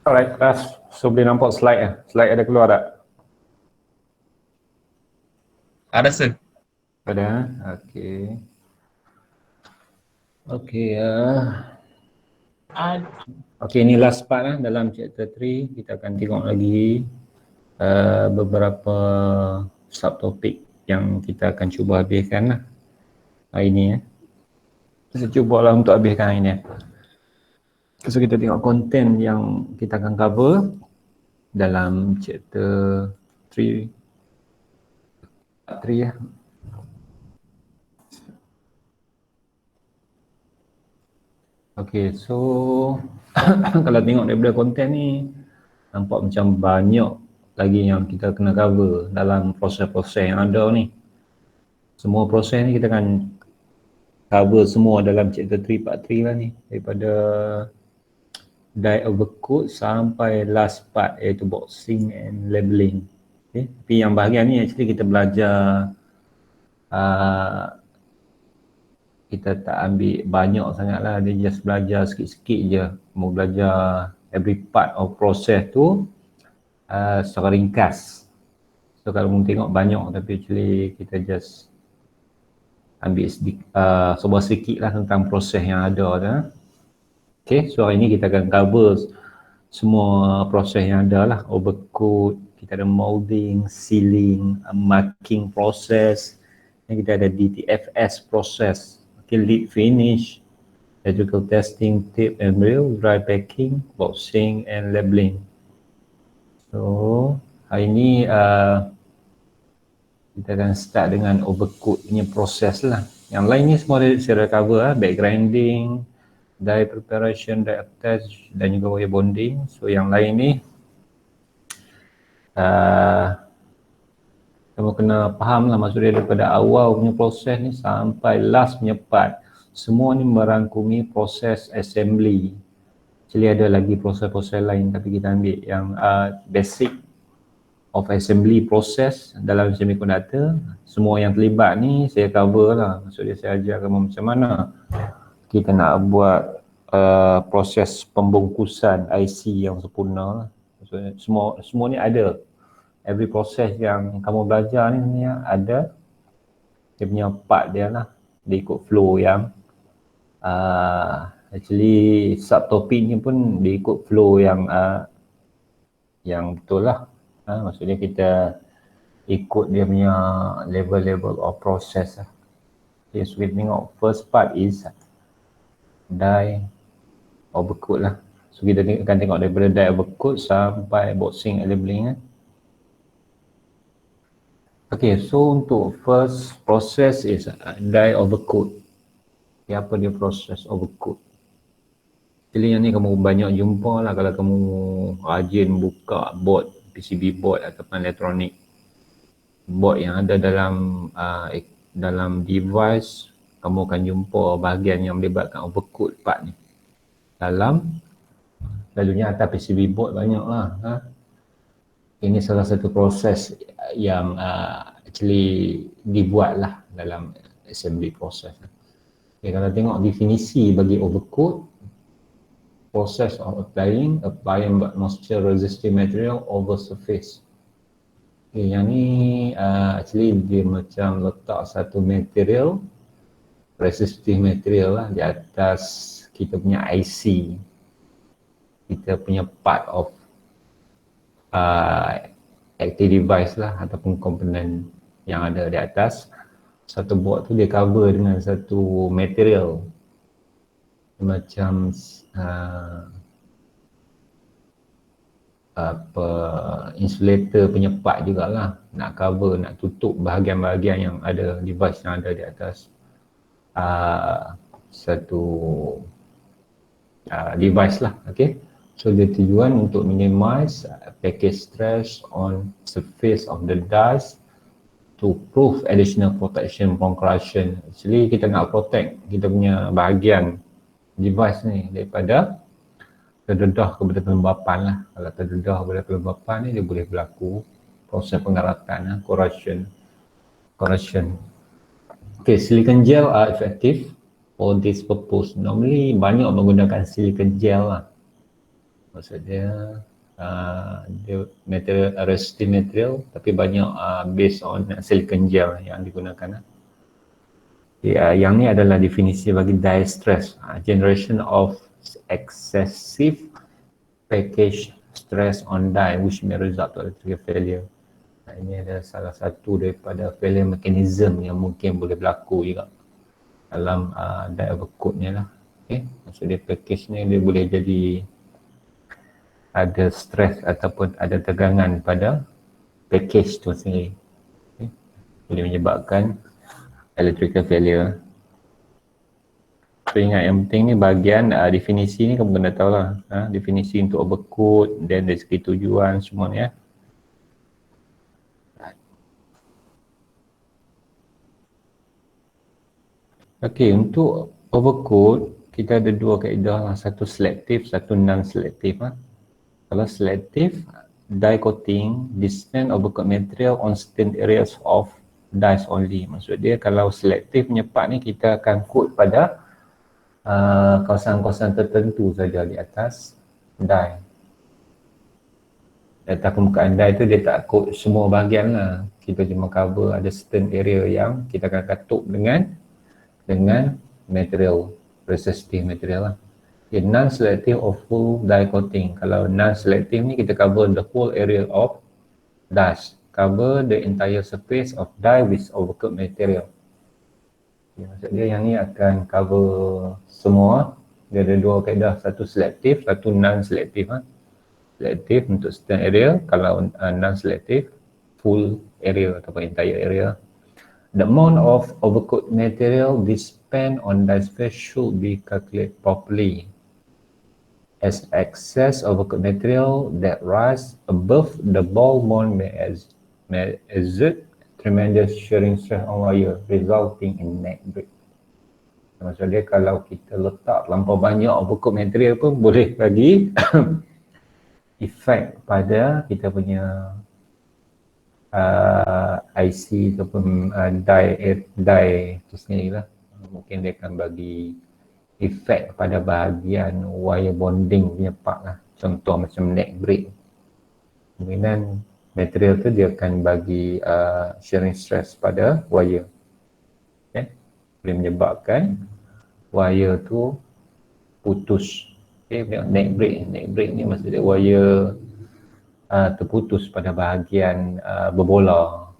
Alright, so boleh nampak slide ya? Slide ada keluar tak? Ada sir. Ada. Okey. Okey, okey, ini last part lah dalam chapter 3. Kita akan tengok lagi beberapa subtopik yang kita akan cuba habiskan lah hari ni ya. Kita cubalah untuk habiskan hari ni. So kita tengok konten yang kita akan cover dalam chapter 3 ya. Okay, so kalau tengok daripada konten ni nampak macam banyak lagi yang kita kena cover dalam proses-proses yang ada ni. Semua proses ni kita akan cover semua dalam chapter 3 part 3 lah ni, daripada die overcoat sampai last part iaitu boxing and labeling. Okay. Tapi yang bahagian ni actually kita belajar kita tak ambil banyak sangat lah, dia just belajar sikit-sikit je, mau belajar every part of process tu secara ringkas. So kalau mau tengok banyak, tapi actually kita just ambil sebuah sikit lah tentang proses yang ada tu. Okay, so hari ni kita akan cover semua proses yang ada lah, overcoat, kita ada molding, sealing, marking process, dan kita ada DTFS process, okay, lead finish, electrical testing, tape and reel, dry packing, boxing and labeling. So hari ni kita akan start dengan overcoat punya proses lah. Yang lain ni semua saya dah cover lah, back grinding, die preparation, die attach dan juga wire bonding. So yang lain ni kamu kena faham lah, maksud dia daripada awal punya proses ni sampai last punya part, semua ni merangkumi proses assembly. Actually ada lagi proses-proses lain, tapi kita ambil yang basic of assembly process dalam semiconductor. Semua yang terlibat ni saya cover lah, maksud dia saya ajar kamu macam mana kita nak buat proses pembungkusan IC yang sempurna lah. Maksudnya semua ni ada, every proses yang kamu belajar ni sebenarnya ada dia punya part dia lah, dia ikut flow yang actually subtopik ni pun dia ikut flow yang betul lah. Maksudnya kita ikut dia punya level-level of process lah. Okay, so kita tengok first part is die overcoat lah. So kita akan tengok daripada die overcoat sampai boxing and labeling. Okay, so untuk first process is die overcoat. Okay, apa dia proses overcoat? Actually yang ni kamu banyak jumpa lah kalau kamu rajin buka board, PCB board ataupun elektronik. Board yang ada dalam device, kamu akan jumpa bahagian yang melibatkan overcoat part ni. Selalunya atas PCB board banyak lah. Ini salah satu proses yang actually dibuat lah dalam assembly process. Okay, kalau tengok definisi bagi overcoat, process of applying moisture resistive material over surface. Okay, yang ni actually dia macam letak satu material, resistive material lah di atas kita punya IC, kita punya part of active device lah ataupun komponen yang ada di atas. Satu board tu dia cover dengan satu material macam insulator punya part jugalah, nak cover, nak tutup bahagian-bahagian yang ada, device yang ada di atas satu device lah. Okay, so dia tujuan untuk minimize package stress on surface of the dies to prove additional protection from corrosion. Actually kita nak protect kita punya bahagian device ni daripada terdedah kepada kelembapan lah. Kalau terdedah kepada kelembapan ni, dia boleh berlaku proses pengaratan, corrosion. Okay, silicon gel are effective for this purpose. Normally banyak menggunakan silicon gel lah. Maksudnya dia material resistive material tapi banyak based on silicon gel yang digunakan. Ya, yang ni adalah definisi bagi die stress, generation of excessive package stress on die which may result to electrical failure. Ini adalah salah satu daripada failure mechanism yang mungkin boleh berlaku juga dalam die overcoat ni lah. Okay. Maksudnya package ni dia boleh jadi ada stress ataupun ada tegangan pada package tu sendiri. Okay. Boleh menyebabkan electrical failure. So ingat yang penting ni bahagian definisi ni kamu kena tahu lah. Definisi untuk overcoat dan dari segi tujuan semua ni . Okey, untuk overcoat kita ada dua kaedah lah, satu selective, satu non-selective . Kalau selective, die coating dispense overcoat material on certain areas of dies only. Maksud dia kalau selective punya part ni kita akan coat pada kawasan-kawasan tertentu saja di atas die. Data permukaan die tu dia tak coat semua bahagian lah. Kita cuma cover ada certain area yang kita akan katuk dengan material, resistive material lah. Okay, non-selective or full die coating. Kalau non-selective ni kita cover the whole area of dies. Cover the entire surface of die with overcoat material. Okay, maksud dia yang ni akan cover semua. Dia ada dua kaedah, satu selective, satu non-selective . Selective untuk certain area, kalau non-selective full area ataupun entire area. The amount of overcoat material dispensed on die surface should be calculated properly, as excess overcoat material that rise above the ball mount may exert tremendous shearing stress on wire, resulting in neck break. Maksud dia kalau kita letak terlampau banyak overcoat material pun boleh bagi efek pada kita punya IC ataupun die tu sendiri lah. Mungkin dia akan bagi efek pada bahagian wire bonding punya part lah. Contoh macam neck break. Kemungkinan material tu dia akan bagi shearing stress pada wire. Okay. Boleh menyebabkan wire tu putus. Okay. Neck break ni maksudnya wire terputus pada bahagian berbola.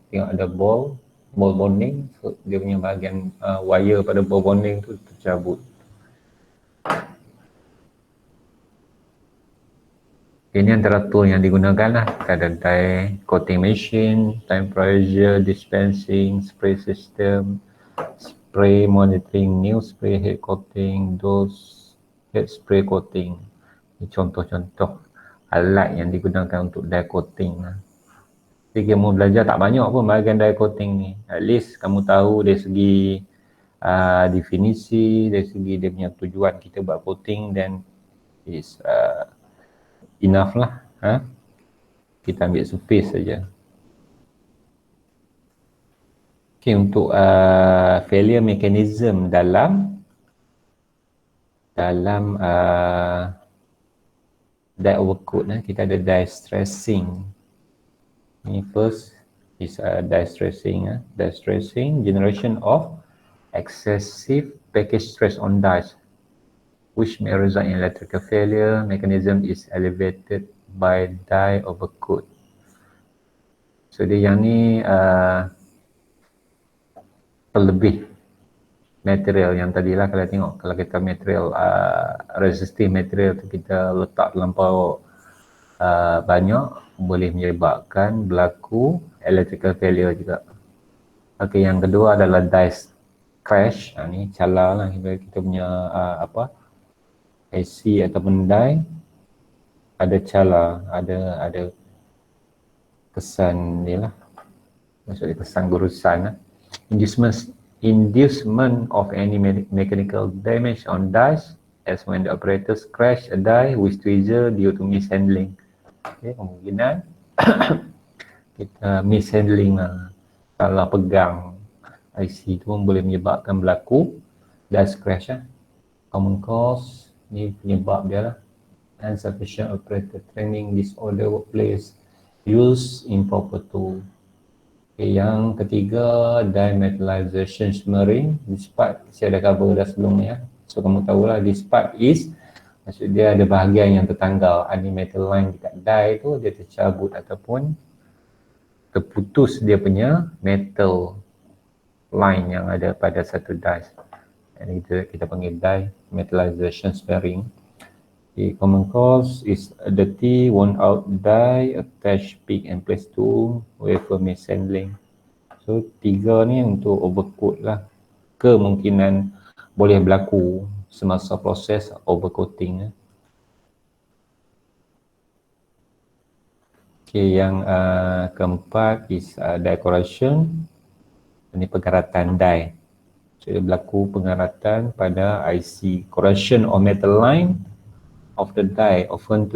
Tengok ada ball bonding, so dia punya bahagian wire pada ball bonding tu tercabut. Ini antara tool yang digunakan lah. Ada die coating machine, time pressure, dispensing, spray system, spray monitoring, new spray head coating, dose head spray coating. Ini contoh-contoh alat yang digunakan untuk die coating lah. Jadi kamu belajar tak banyak pun bahagian die coating ni. At least kamu tahu dari segi definisi, dari segi dia punya tujuan kita buat coating, dan is enough lah. Kita ambil surface saja. Okay, untuk failure mechanism dalam die overcoat, kita ada die stressing. Ini first is die stressing. Die stressing, generation of excessive package stress on dies, which may result in electrical failure. Mechanism is elevated by die overcoat. So dia yang ni terlebih material yang tadilah. Kalau tengok, kalau kita material resistive material tu kita letak terlampau banyak, boleh menyebabkan berlaku electrical failure juga. Okey, yang kedua adalah die crash. Ni cala lah kita punya IC ataupun die ada cala, ada kesan ni lah, maksudnya kesan gurusan lah. Inducement of any mechanical damage on dies, as when the operators crash a die with tweezer due to mishandling. Okay, kemungkinan kita mishandling lah, salah pegang IC tu pun boleh menyebabkan berlaku dies crash . Common cause ni penyebab dia lah. insufficient operator training, disorder workplace, use improper tool. Okay, yang ketiga, demetallization smearing. This part saya dah cover dah sebelum ni ya. So kamu tahulah this part is, maksud dia ada bahagian yang tertanggal. Any metal line dekat die tu dia tercabut ataupun terputus dia punya metal line yang ada pada satu die. Ini kita panggil die metallization smearing. Okay, common cause is a dirty, worn out die, attached pick and place tool, wafer mishandling. So tiga ni untuk overcoat lah. Kemungkinan boleh berlaku semasa proses overcoating. Okay, yang keempat is decoration. Ini pengaratan die. So dia berlaku pengaratan pada IC. Corrosion of metal line of the die often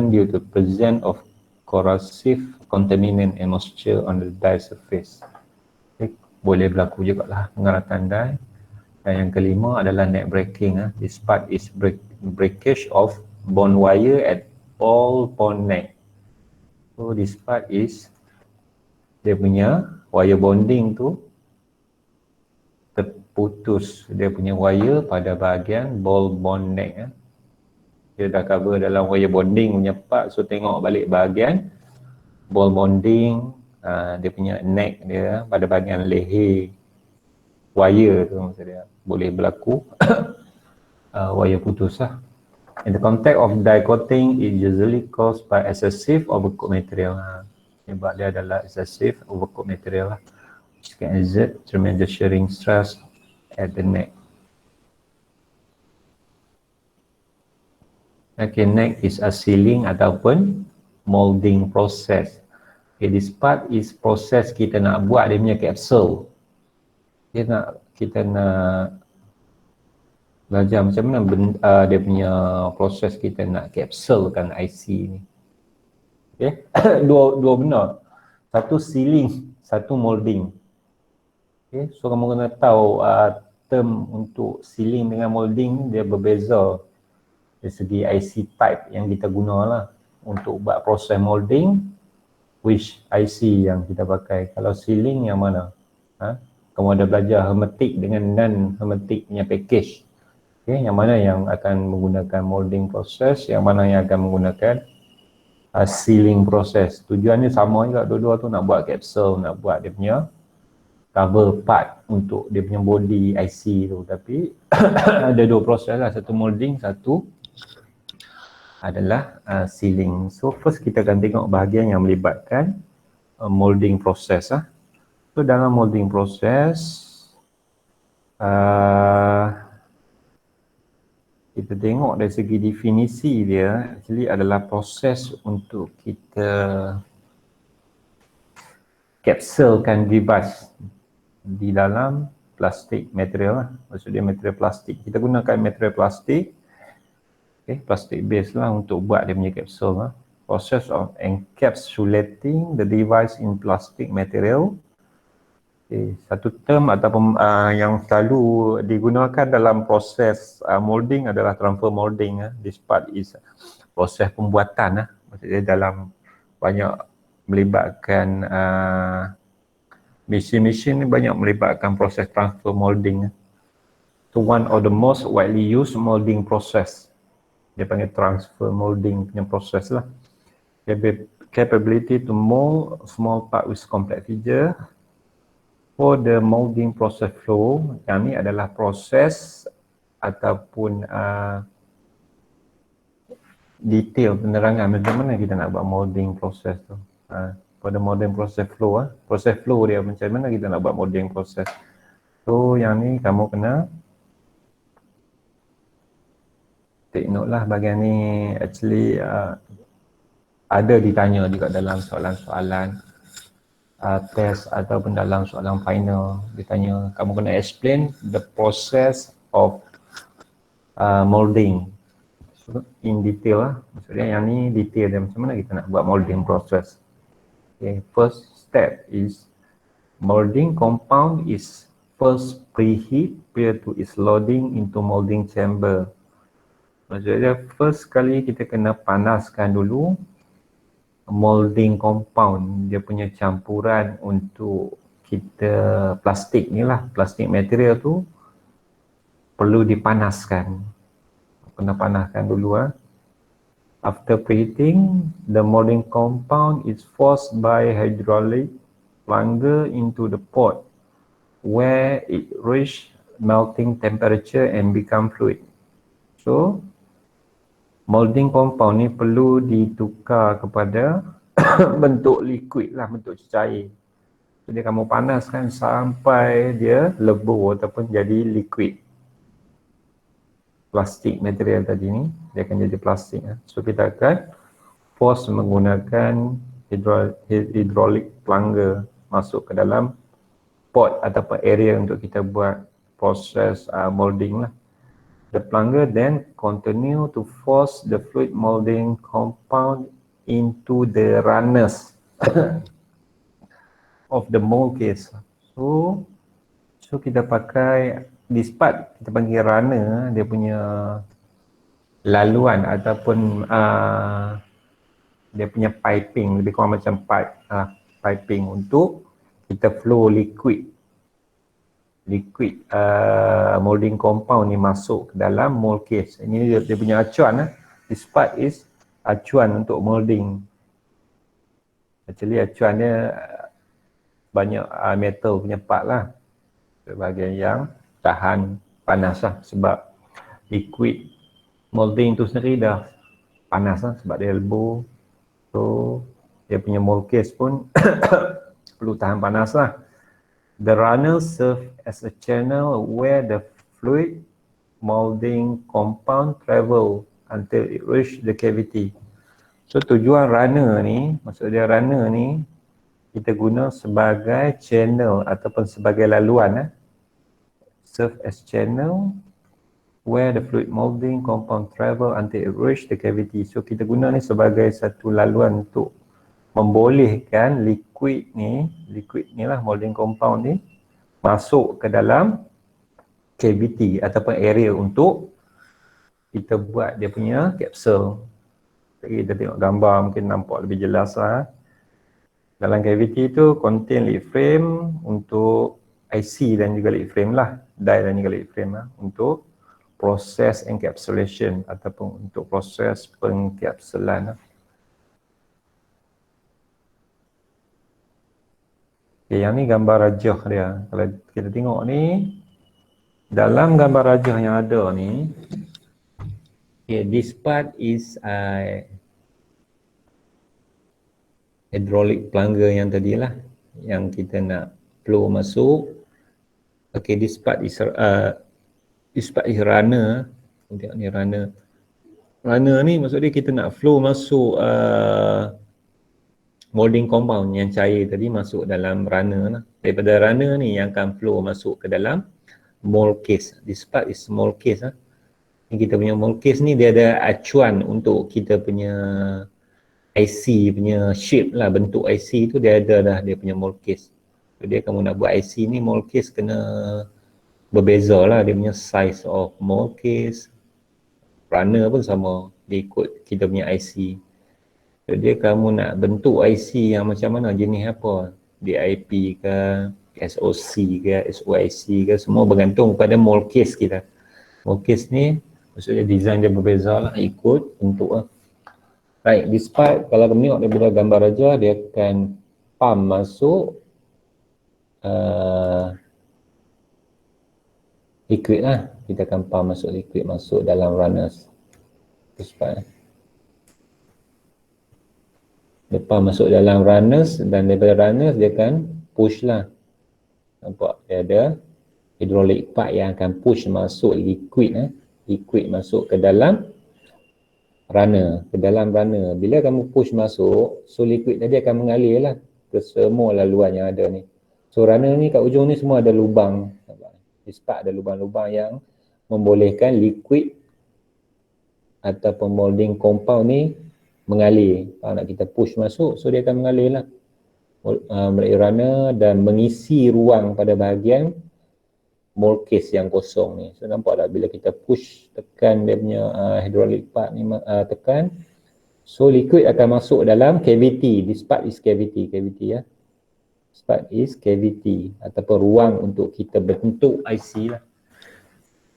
due to presence of corrosive contaminant and moisture on the die surface. Okay, boleh berlaku jugalah pengaratan die. Dan yang kelima adalah net breaking. This part is breakage of bond wire at all bond neck. So this part is dia punya wire bonding tu terputus, dia punya wire pada bahagian ball bond neck. Dia dah cover dalam wire bonding punya part, so tengok balik bahagian ball bonding, dia punya neck dia pada bahagian leher wire tu, maksud dia boleh berlaku wire putus lah. In the context of die coating is usually caused by excessive overcoat material. Sebab dia adalah excessive overcoat material lah, which can exert tremendous shearing stress at the neck. Okay, next is a sealing ataupun molding process. Okay, this part is proses kita nak buat dia punya capsule. Kita nak belajar macam mana dia punya proses kita nak capsulekan IC ni. Okay, dua benda. Satu sealing, satu molding. Okay, so kamu kena tahu term untuk sealing dengan molding dia berbeza. Dari segi IC type yang kita guna lah untuk buat proses molding, which IC yang kita pakai. Kalau sealing yang mana? Kamu ada belajar hermetic dengan non-hermetic punya package. Okay, yang mana yang akan menggunakan molding proses, yang mana yang akan menggunakan sealing proses. Tujuannya sama juga, dua-dua tu nak buat capsule, nak buat dia punya cover part untuk dia punya body IC tu. Tapi ada dua proses lah, satu molding, satu adalah sealing. So first kita akan tengok bahagian yang melibatkan molding proses. So dalam molding proses kita tengok dari segi definisi dia, actually adalah proses untuk kita capsulekan device di dalam plastik material lah. Maksudnya material plastik. Kita gunakan material plastik, plastik base lah untuk buat dia punya capsule. Process of encapsulating the device in plastic material. Satu term ataupun yang selalu digunakan dalam proses molding adalah transfer molding. This part is proses pembuatan. Maksudnya dalam banyak melibatkan mesin-mesin ni, banyak melibatkan proses transfer molding. So one of the most widely used molding process, dia panggil transfer molding punya proses lah. Capability to mold small part with complex feature. For the molding process flow, yang ni adalah proses ataupun detail penerangan macam mana kita nak buat molding proses tu. Pada molding process flow, proses flow dia macam mana kita nak buat molding proses. So yang ni kamu kena take note lah, bahagian ni actually ada ditanya juga dalam soalan-soalan test ataupun dalam soalan final. Ditanya kamu kena explain the process of molding in detail lah. Maksudnya yang ni detail dia macam mana kita nak buat molding process. Okay, first step is molding compound is first preheat prior to its loading into molding chamber. Maksudnya first kali kita kena panaskan dulu molding compound, dia punya campuran untuk kita plastik ni lah, plastik material tu perlu dipanaskan. Kena panaskan dulu lah. After preheating, the molding compound is forced by hydraulic plunger into the pot where it reach melting temperature and become fluid. So, molding compound ni perlu ditukar kepada bentuk liquid lah, bentuk cair. So, dia kamu panaskan sampai dia lebur ataupun jadi liquid. Plastik material tadi ni, dia akan jadi plastik. So, kita akan force menggunakan hydraulic plunger masuk ke dalam pot ataupun area untuk kita buat proses molding lah. The plunger then continue to force the fluid molding compound into the runners of the mold case. So kita pakai this part, kita panggil runner, dia punya laluan ataupun dia punya piping, lebih kurang macam piping untuk kita flow liquid molding compound ni masuk ke dalam mold case. Ini dia punya acuan. This part is acuan untuk molding. Actually acuan dia banyak metal punya part lah, sebagai yang tahan panas lah, sebab liquid molding tu sendiri dah panas lah sebab dia lebur. So dia punya mold case pun perlu tahan panas lah. The runner serve as a channel where the fluid molding compound travel until it reach the cavity. So tujuan runner ni, maksud dia runner ni kita guna sebagai channel ataupun sebagai laluan. Serve as channel where the fluid molding compound travel until it reach the cavity. So kita guna ni sebagai satu laluan untuk membolehkan liquid ni lah, molding compound ni masuk ke dalam cavity ataupun area untuk kita buat dia punya kapsul. Kita tengok gambar mungkin nampak lebih jelas lah. Dalam cavity tu contain lead frame untuk IC dan juga lead frame lah, die dan juga lead frame lah, untuk proses encapsulation ataupun untuk proses pengkapsulan lah. Okay, yang ni gambar rajah dia. Kalau kita tengok ni, dalam gambar rajah yang ada ni, okay, this part is hydraulic plunger yang tadi lah, yang kita nak flow masuk. Okay, this part is runner. Tengok ni runner. Runner ni maksud dia kita nak flow masuk molding compound yang cair tadi masuk dalam runner lah. Daripada runner ni yang akan flow masuk ke dalam mold case. This part is mold case lah. Ni kita punya mold case ni dia ada acuan untuk kita punya IC punya shape lah, bentuk IC tu dia ada dah dia punya mold case. So dia kamu nak buat IC ni mold case kena berbeza lah, dia punya size of mold case. Runner pun sama, dia ikut kita punya IC. So dia kamu nak bentuk IC yang macam mana, jenis apa, DIP ke, SOC ke, SOIC ke, semua bergantung pada mold case kita. Mold case ni maksudnya design dia berbeza lah, ikut bentuk lah. Right, this part kalau kamu tengok daripada gambar aja, dia akan pump masuk liquid lah. Kita akan pump masuk liquid masuk dalam runners. This part. Lepas masuk dalam runners dan daripada runners dia akan push lah. Nampak dia ada hydraulic part yang akan push masuk liquid liquid masuk ke dalam runner, ke dalam runner. Bila kamu push masuk, so liquid tadi akan mengalir lah ke semua laluan yang ada ni. So runner ni kat ujung ni semua ada lubang. Di part ada lubang-lubang yang membolehkan liquid ataupun molding compound ni mengalir. Kalau nak kita push masuk, so dia akan mengalir lah melalui runner dan mengisi ruang pada bahagian mold case yang kosong ni. So nampak tak bila kita push tekan dia punya hydraulic part ni, tekan, so liquid akan masuk dalam cavity. This part is cavity ya. This part is cavity ataupun ruang untuk kita bentuk IC lah.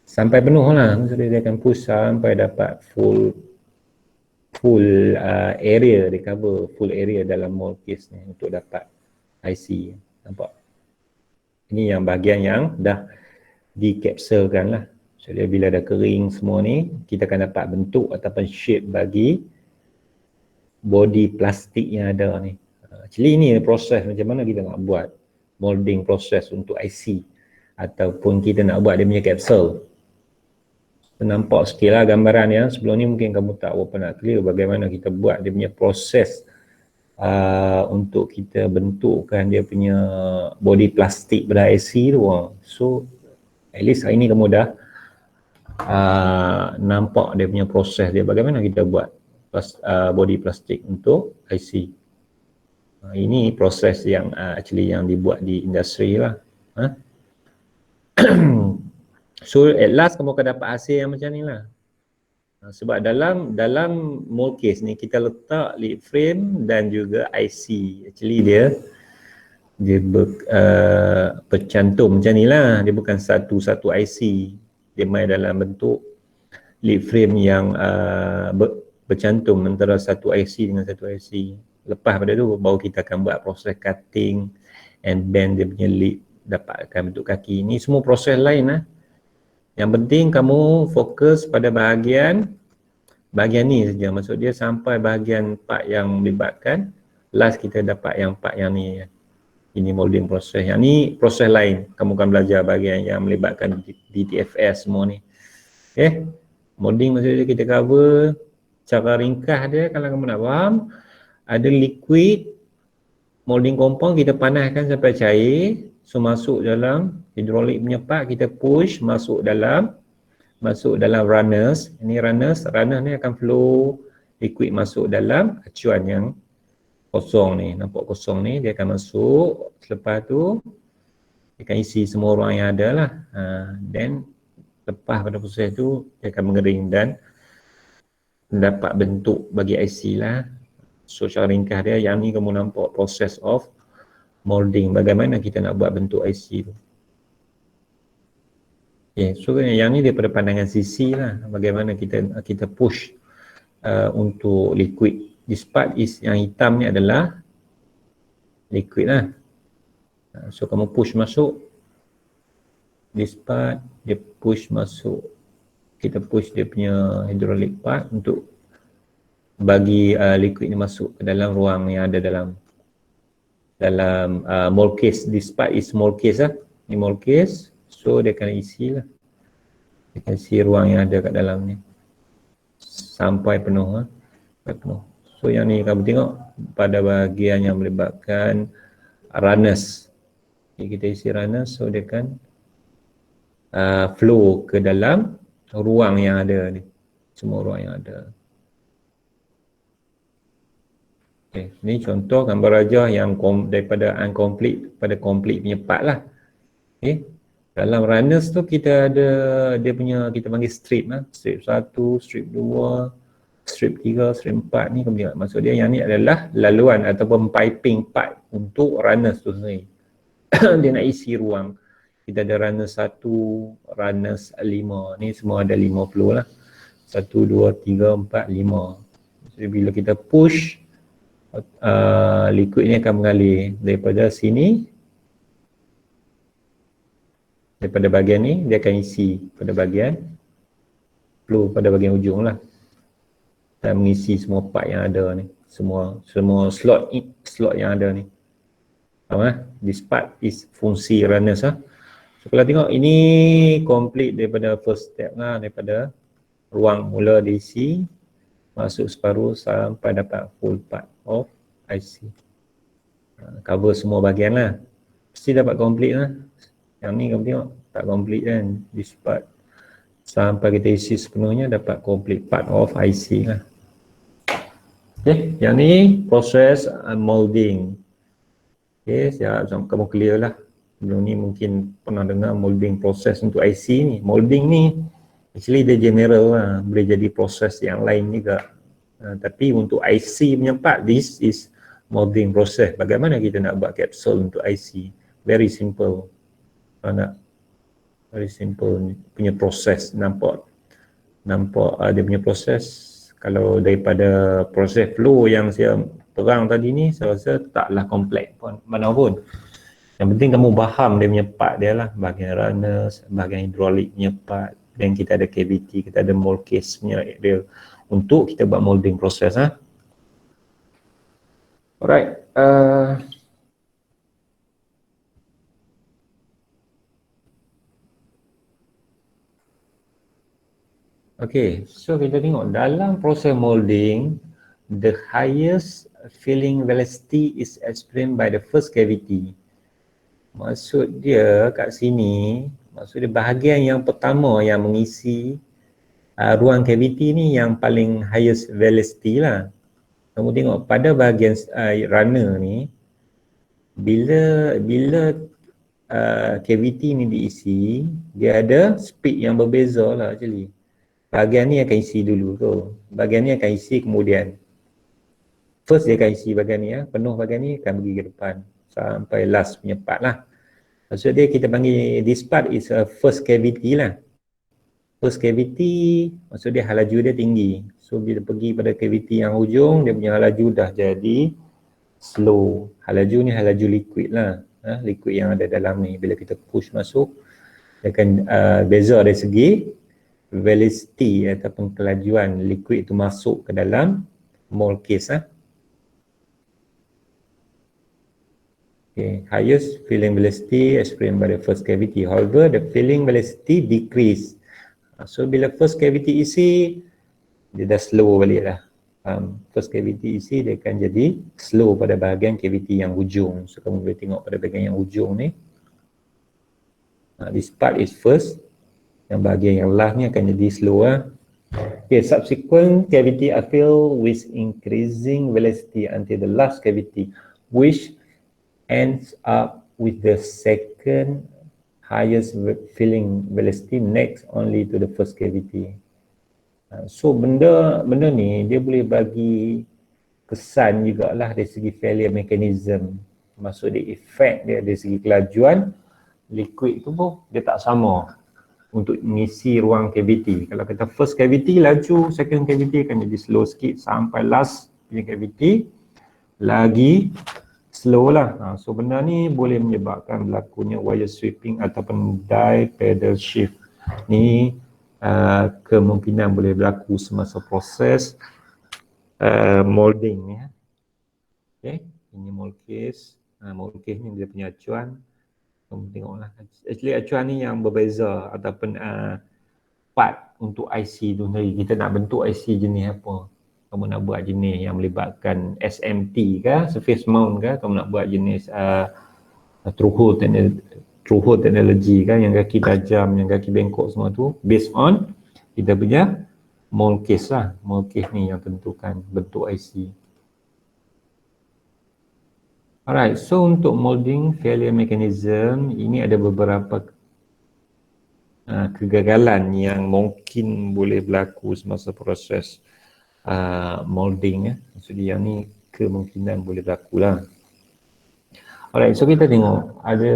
Sampai penuh lah, maksudnya dia akan push sampai dapat full area, dia cover full area dalam mold case ni untuk dapat IC. Nampak? Ini yang bahagian yang dah dikapsulkan lah. So dia bila dah kering semua ni, kita akan dapat bentuk ataupun shape bagi body plastik yang ada ni. Actually ni proses macam mana kita nak buat molding proses untuk IC ataupun kita nak buat dia punya kapsul. Nampak sikit lah gambaran ya. Sebelum ni mungkin kamu tak berapa nak clear bagaimana kita buat dia punya proses untuk kita bentukkan dia punya body plastik pada IC tu. So at least hari ni kamu dah nampak dia punya proses dia, bagaimana kita buat body plastik untuk IC. Ini proses yang actually yang dibuat di industri lah. So at last kamu akan dapat hasil yang macam ni lah. Sebab dalam mold case ni kita letak lead frame dan juga IC. Actually dia bercantum macam ni lah. Dia bukan satu-satu IC. Dia main dalam bentuk lead frame yang bercantum antara satu IC dengan satu IC. Lepas pada tu baru kita akan buat proses cutting and bend dia punya lead, dapatkan bentuk kaki. Ni semua proses lain lah. Yang penting kamu fokus pada bahagian ni saja. Maksud dia sampai bahagian part yang melibatkan, last kita dapat yang part yang ni. Ini molding proses. Yang ni proses lain. Kamu akan belajar bahagian yang melibatkan DTFS semua ni. Okay. Molding maksudnya kita cover cara ringkas dia. Kalau kamu nak faham, ada liquid molding compound, kita panaskan sampai cair. So masuk dalam hidrolik punya part, kita push masuk dalam runners. Ini runners ni akan flow liquid masuk dalam acuan yang kosong ni. Nampak kosong ni, dia akan masuk. Selepas tu dia akan isi semua ruang yang ada lah. Then lepas pada proses tu dia akan mengering dan dapat bentuk bagi IC lah. So cara ringkas dia, yang ni kamu nampak proses of molding, bagaimana kita nak buat bentuk IC tu. Okay, so yang ni daripada pandangan CC lah, bagaimana kita push untuk liquid. This part is, yang hitam ni adalah liquid lah. So kamu push masuk, this part dia push masuk, kita push dia punya hydraulic part untuk bagi liquid ni masuk ke dalam ruang yang ada dalam mold case. This part is mold case lah. Ni mold case. So dia akan isi lah. Dia akan isi ruang yang ada kat dalam ni. Sampai penuh lah. Sampai penuh. So yang ni kamu tengok pada bahagian yang melibatkan runners. Okay, kita isi runners. So dia akan flow ke dalam ruang yang ada ni. Semua ruang yang ada. Okay, ni contoh gambar rajah yang daripada incomplete pada complete punya part lah. Okay. Dalam runners tu kita ada dia punya, kita panggil strip lah. Strip 1, strip 2, strip 3, strip 4 ni kamu tengok. Maksud dia yang ni adalah laluan ataupun piping part untuk runners tu sendiri. Dia nak isi ruang. Kita ada runners 1, runners 5. Ni semua ada 5 flow lah. 1, 2, 3, 4, 5. Jadi bila kita push, liquid ni akan mengalir daripada sini, daripada bahagian ni dia akan isi pada bahagian flow pada bahagian ujung lah, dan mengisi semua part yang ada ni, semua slot yang ada ni. Faham lah? This part is fungsi runners lah. So kalau tengok ini complete daripada first step lah, daripada ruang mula diisi masuk separuh sampai dapat full part of IC. Cover semua bahagian lah. Mesti dapat complete lah. Yang ni kamu tengok tak complete kan. This part sampai kita isi sepenuhnya dapat complete part of IC lah. Okay, yang ni proses molding. Okay, siap kamu clear lah. Sebelum ni mungkin pernah dengar molding proses untuk IC ni. Molding ni actually dia general lah, boleh jadi proses yang lain juga. Tapi untuk IC punya part, this is molding proses. Bagaimana kita nak buat kapsul untuk IC? Very simple. Very simple punya proses. Nampak dia punya proses. Kalau daripada proses flow yang saya terang tadi ni, saya rasa taklah kompleks pun mana pun. Yang penting kamu faham dia punya part dia lah, bahagian runners, bahagian hidrolik punya part, dan kita ada cavity, kita ada mold case punya area untuk kita buat molding proses. Alright, okay, so kita tengok dalam proses molding, the highest filling velocity is explained by the first cavity. Maksud dia kat sini, maksud dia bahagian yang pertama yang mengisi ruang cavity ni yang paling highest velocity lah. Kamu tengok pada bahagian runner ni, bila cavity ni diisi, dia ada speed yang berbeza lah actually. Bahagian ni akan isi dulu tu, bahagian ni akan isi kemudian. First dia akan isi bahagian ni, penuh bahagian ni akan pergi ke depan sampai last punya part lah. Maksud dia kita panggil this part is a first cavity lah. First cavity maksud dia halaju dia tinggi. So bila pergi pada cavity yang hujung, dia punya halaju dah jadi slow. Halaju ni halaju liquid lah. Liquid yang ada dalam ni bila kita push masuk, dia akan beza dari segi velocity ataupun kelajuan liquid itu masuk ke dalam mold case. Okay. Highest filling velocity explained by the first cavity. However, the filling velocity decrease. So bila first cavity isi, dia dah slow balik lah. First cavity isi, dia akan jadi slow pada bahagian cavity yang hujung. So kamu boleh tengok pada bahagian yang hujung ni. This part is first. Yang bahagian yang last ni akan jadi slow lah. Okay, subsequent cavity are filled with increasing velocity until the last cavity, which ends up with the second highest filling velocity next only to the first cavity. So benda ni dia boleh bagi kesan jugalah dari segi failure mechanism. Maksud dia efek dia dari segi kelajuan liquid tu pun dia tak sama untuk mengisi ruang cavity. Kalau kita first cavity laju, second cavity akan jadi slow sikit sampai last punya cavity lagi slow lah. So benda ni boleh menyebabkan berlakunya wire sweeping ataupun die pedal shift. Ni kemungkinan boleh berlaku semasa proses molding ni. Okay, ini mold case. Mold case ni dia punya acuan. Kamu tengoklah. Actually acuan ni yang berbeza ataupun part untuk IC tu sendiri. Kita nak bentuk IC jenis apa? Kamu nak buat jenis yang melibatkan SMT ke, surface mount ke, kamu nak buat jenis through hole technology kan, yang kaki tajam, yang kaki bengkok semua tu based on kita punya mold case lah. Mold case ni yang tentukan bentuk IC. Alright, so untuk molding failure mechanism, ini ada beberapa kegagalan yang mungkin boleh berlaku semasa proses molding. Maksudnya yang ni kemungkinan boleh berlaku lah. Alright, so kita tengok ada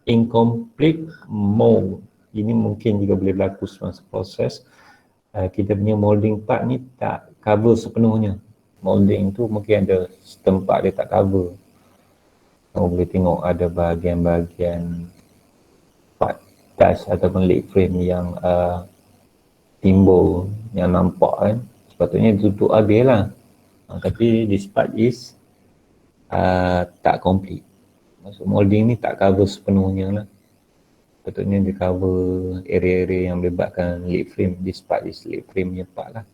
incomplete mold. Ini mungkin juga boleh berlaku semasa proses. Kita punya molding part ni tak cover sepenuhnya. Molding tu mungkin ada setempat dia tak cover. Kamu boleh tengok ada bahagian-bahagian part dash ataupun lead frame yang timbul, yang nampak kan. Sepatutnya ditutup habis lah. Tapi this part is tak complete. Maksud molding ni tak cover sepenuhnya lah. Sepatutnya dia cover area-area yang melibatkan lead frame. This part is lead frame punya part lah.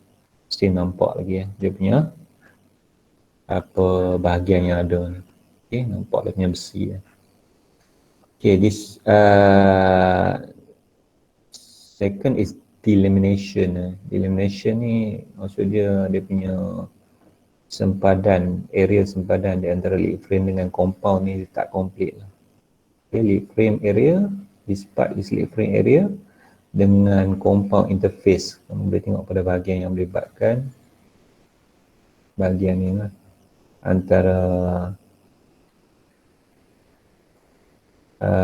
Still nampak lagi dia punya apa bahagian yang ada ni. Okay, nampak dia punya besi ya. Okay, this second is delamination. Delamination ni maksud dia punya sempadan, area sempadan di antara lead frame dengan compound ni tak complete lah. Okay, lead frame area, this part is lead frame area dengan compound interface. Kamu boleh tengok pada bahagian yang melibatkan bahagian ni lah, antara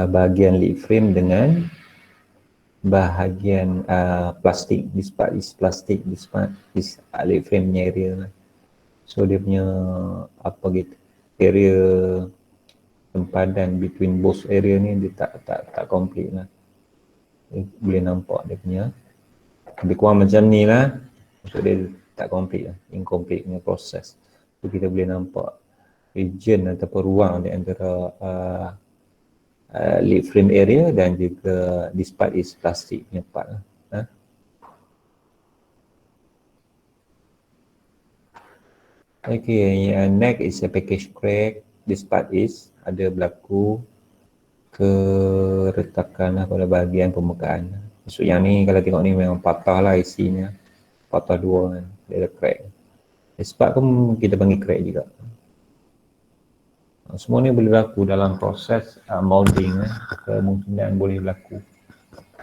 bahagian lead frame dengan bahagian plastik. This part is plastik, this part is lead frame punya area lah. So dia punya apa gitu, area sempadan between both area ni dia tak complete lah. Boleh nampak dia punya lebih kurang macam ni lah. Maksud dia tak complete lah, incomplete punya proses. So kita boleh nampak region ataupun ruang di antara lead frame area dan juga this part is plastik punya part lah. Okay, next is a package crack. This part is ada berlaku keretakan lah pada bahagian permukaan. Maksud yang ni kalau tengok ni memang patah lah IC-nya, patah dua kan, dia ada crack. This part pun kita panggil crack juga. Semua ni boleh berlaku dalam proses molding, kemungkinan boleh berlaku.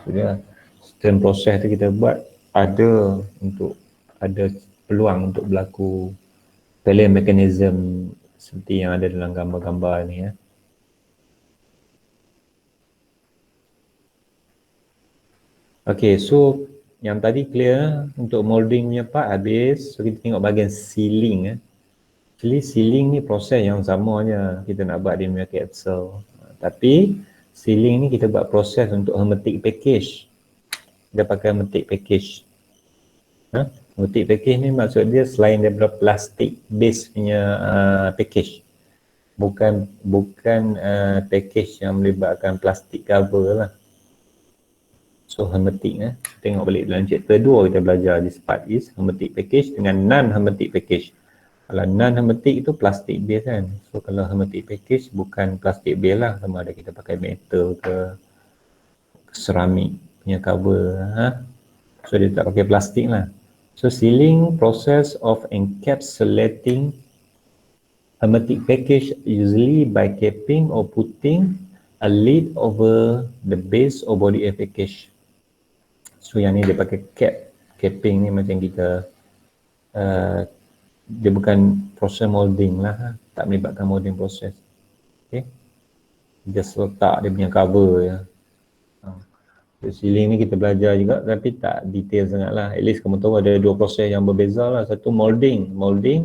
Jadi sistem proses tu kita buat ada peluang untuk berlaku failure mechanism seperti yang ada dalam gambar-gambar ni ya. Okay, so yang tadi clear untuk molding punya part habis. So kita tengok bahagian sealing. Actually sealing ni proses yang sama je, kita nak buat dia punya capsule. Tapi sealing ni kita buat proses untuk hermetic package. Kita pakai hermetic package. Hermetic package ni maksud dia selain daripada plastik base punya package. Bukan package yang melibatkan plastik cover lah. So hermetic tengok balik dalam chapter 2 kita belajar this part is hermetic package dengan non-hermetic package. Kalau non-hermetic itu plastik base kan. So kalau hermetic package bukan plastik base lah, sama ada kita pakai metal ke ceramik punya cover. So dia tak pakai plastik lah. So sealing process of encapsulating hermetic package usually by capping or putting a lid over the base or body of package. So yang ni dia pakai capping ni macam kita dia bukan proses molding lah, tak melibatkan molding proses. Okay, just letak dia punya cover ya. Sealing ni kita belajar juga tapi tak detail sangat lah. At least kamu tahu ada dua proses yang berbeza lah. Satu molding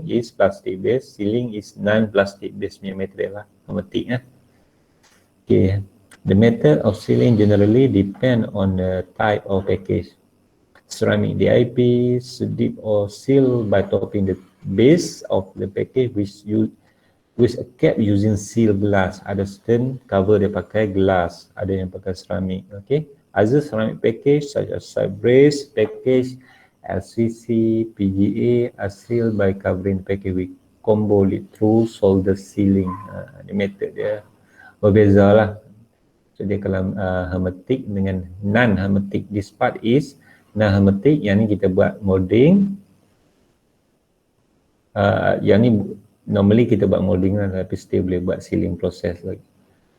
is plastic base, sealing is non-plastic base punya material lah, hermetic Okay, the method of sealing generally depend on the type of package. Ceramic DIP, dip or seal by topping the base of the package with a cap using seal glass. Ada certain cover dia pakai glass, ada yang pakai ceramic. Okay, other ceramic package such as brace package, LCC, PGA are sealed by covering the package with combo lid through solder sealing. Ini method dia berbeza lah. Jadi kalau hermetic dengan non-hermetic, this part is non-hermetic, yang ni kita buat molding. Yang ni normally kita buat molding lah, tapi still boleh buat sealing process lagi.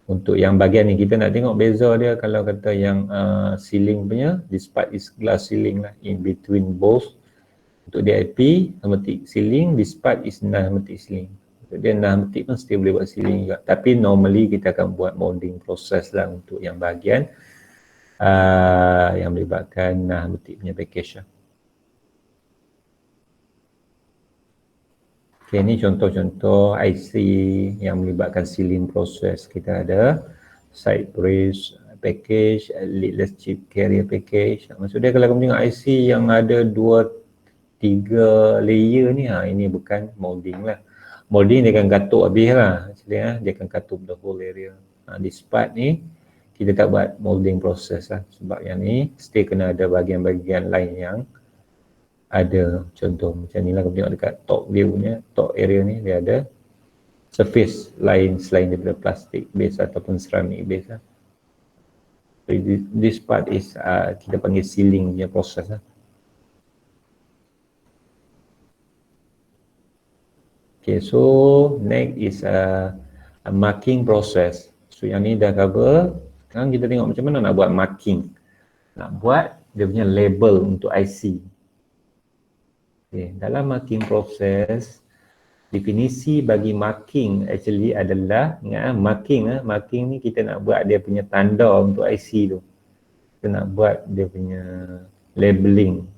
Untuk yang bahagian ni kita nak tengok beza dia. Kalau kata yang sealing punya, this part is glass sealing lah, in between both. Untuk DIP, hermetic sealing, this part is non-hermetic sealing. Untuk dia non-hermetic pun still boleh buat sealing juga. Tapi normally kita akan buat molding process lah untuk yang bahagian yang melibatkan hermetic punya package lah. Okay, ni contoh-contoh IC yang melibatkan sealing proses. Kita ada side brace package, leadless chip carrier package. Maksud dia kalau kamu tengok IC yang ada 2-3 layer ni, ini bukan molding lah. Molding dia akan katuk habis lah. Dia akan katuk the whole area. This part ni kita tak buat molding proses lah. Sebab yang ni still kena ada bahagian-bahagian lain yang ada. Contoh macam ni lah, kamu tengok dekat top view nya, top area ni dia ada surface lain selain daripada plastik base ataupun ceramic base lah. So this part is kita panggil sealing punya proses lah. Okay, so next is a marking process. So So yang ni dah cover. Sekarang kita tengok macam mana nak buat marking. Nak buat dia punya label untuk IC. Okay. Dalam marking proses, definisi bagi marking actually adalah, ingat marking ni kita nak buat dia punya tanda untuk IC tu. Kita nak buat dia punya labeling.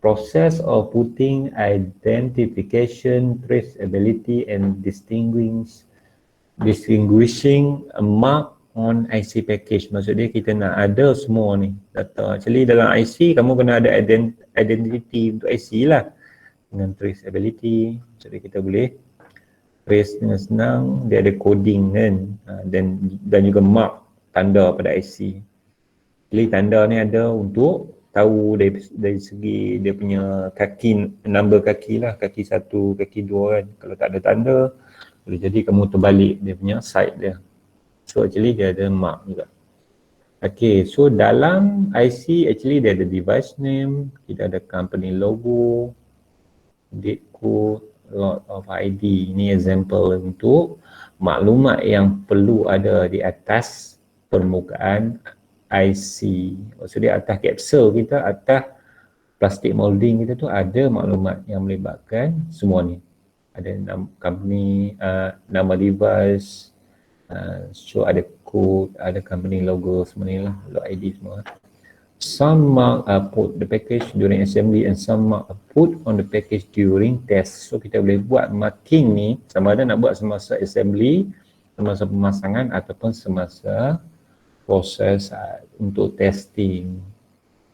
Process of putting identification, traceability and distinguishing a mark on IC package. Maksudnya kita nak ada semua ni data. Actually dalam IC kamu kena ada identity untuk IC lah, dengan traceability. Jadi kita boleh trace dengan senang, dia ada coding kan, dan juga mark, tanda pada IC. Jadi tanda ni ada untuk tahu dari segi dia punya kaki, number kaki lah, kaki 1, kaki 2 kan. Kalau tak ada tanda, boleh jadi kamu terbalik dia punya side dia. So actually dia ada mark juga. Okay, so dalam IC actually dia ada device name, kita ada company logo, date code, lot of ID. Ini example untuk maklumat yang perlu ada di atas permukaan IC. Maksudnya atas kapsul kita, atas plastik molding kita tu ada maklumat yang melibatkan semua ni. Ada company, nama device, so ada code, ada company logo, semua ni lah, lot ID semua. Some mark are put the package during assembly and some mark are put on the package during test. So kita boleh buat marking ni sama ada nak buat semasa assembly, semasa pemasangan ataupun semasa proses untuk testing.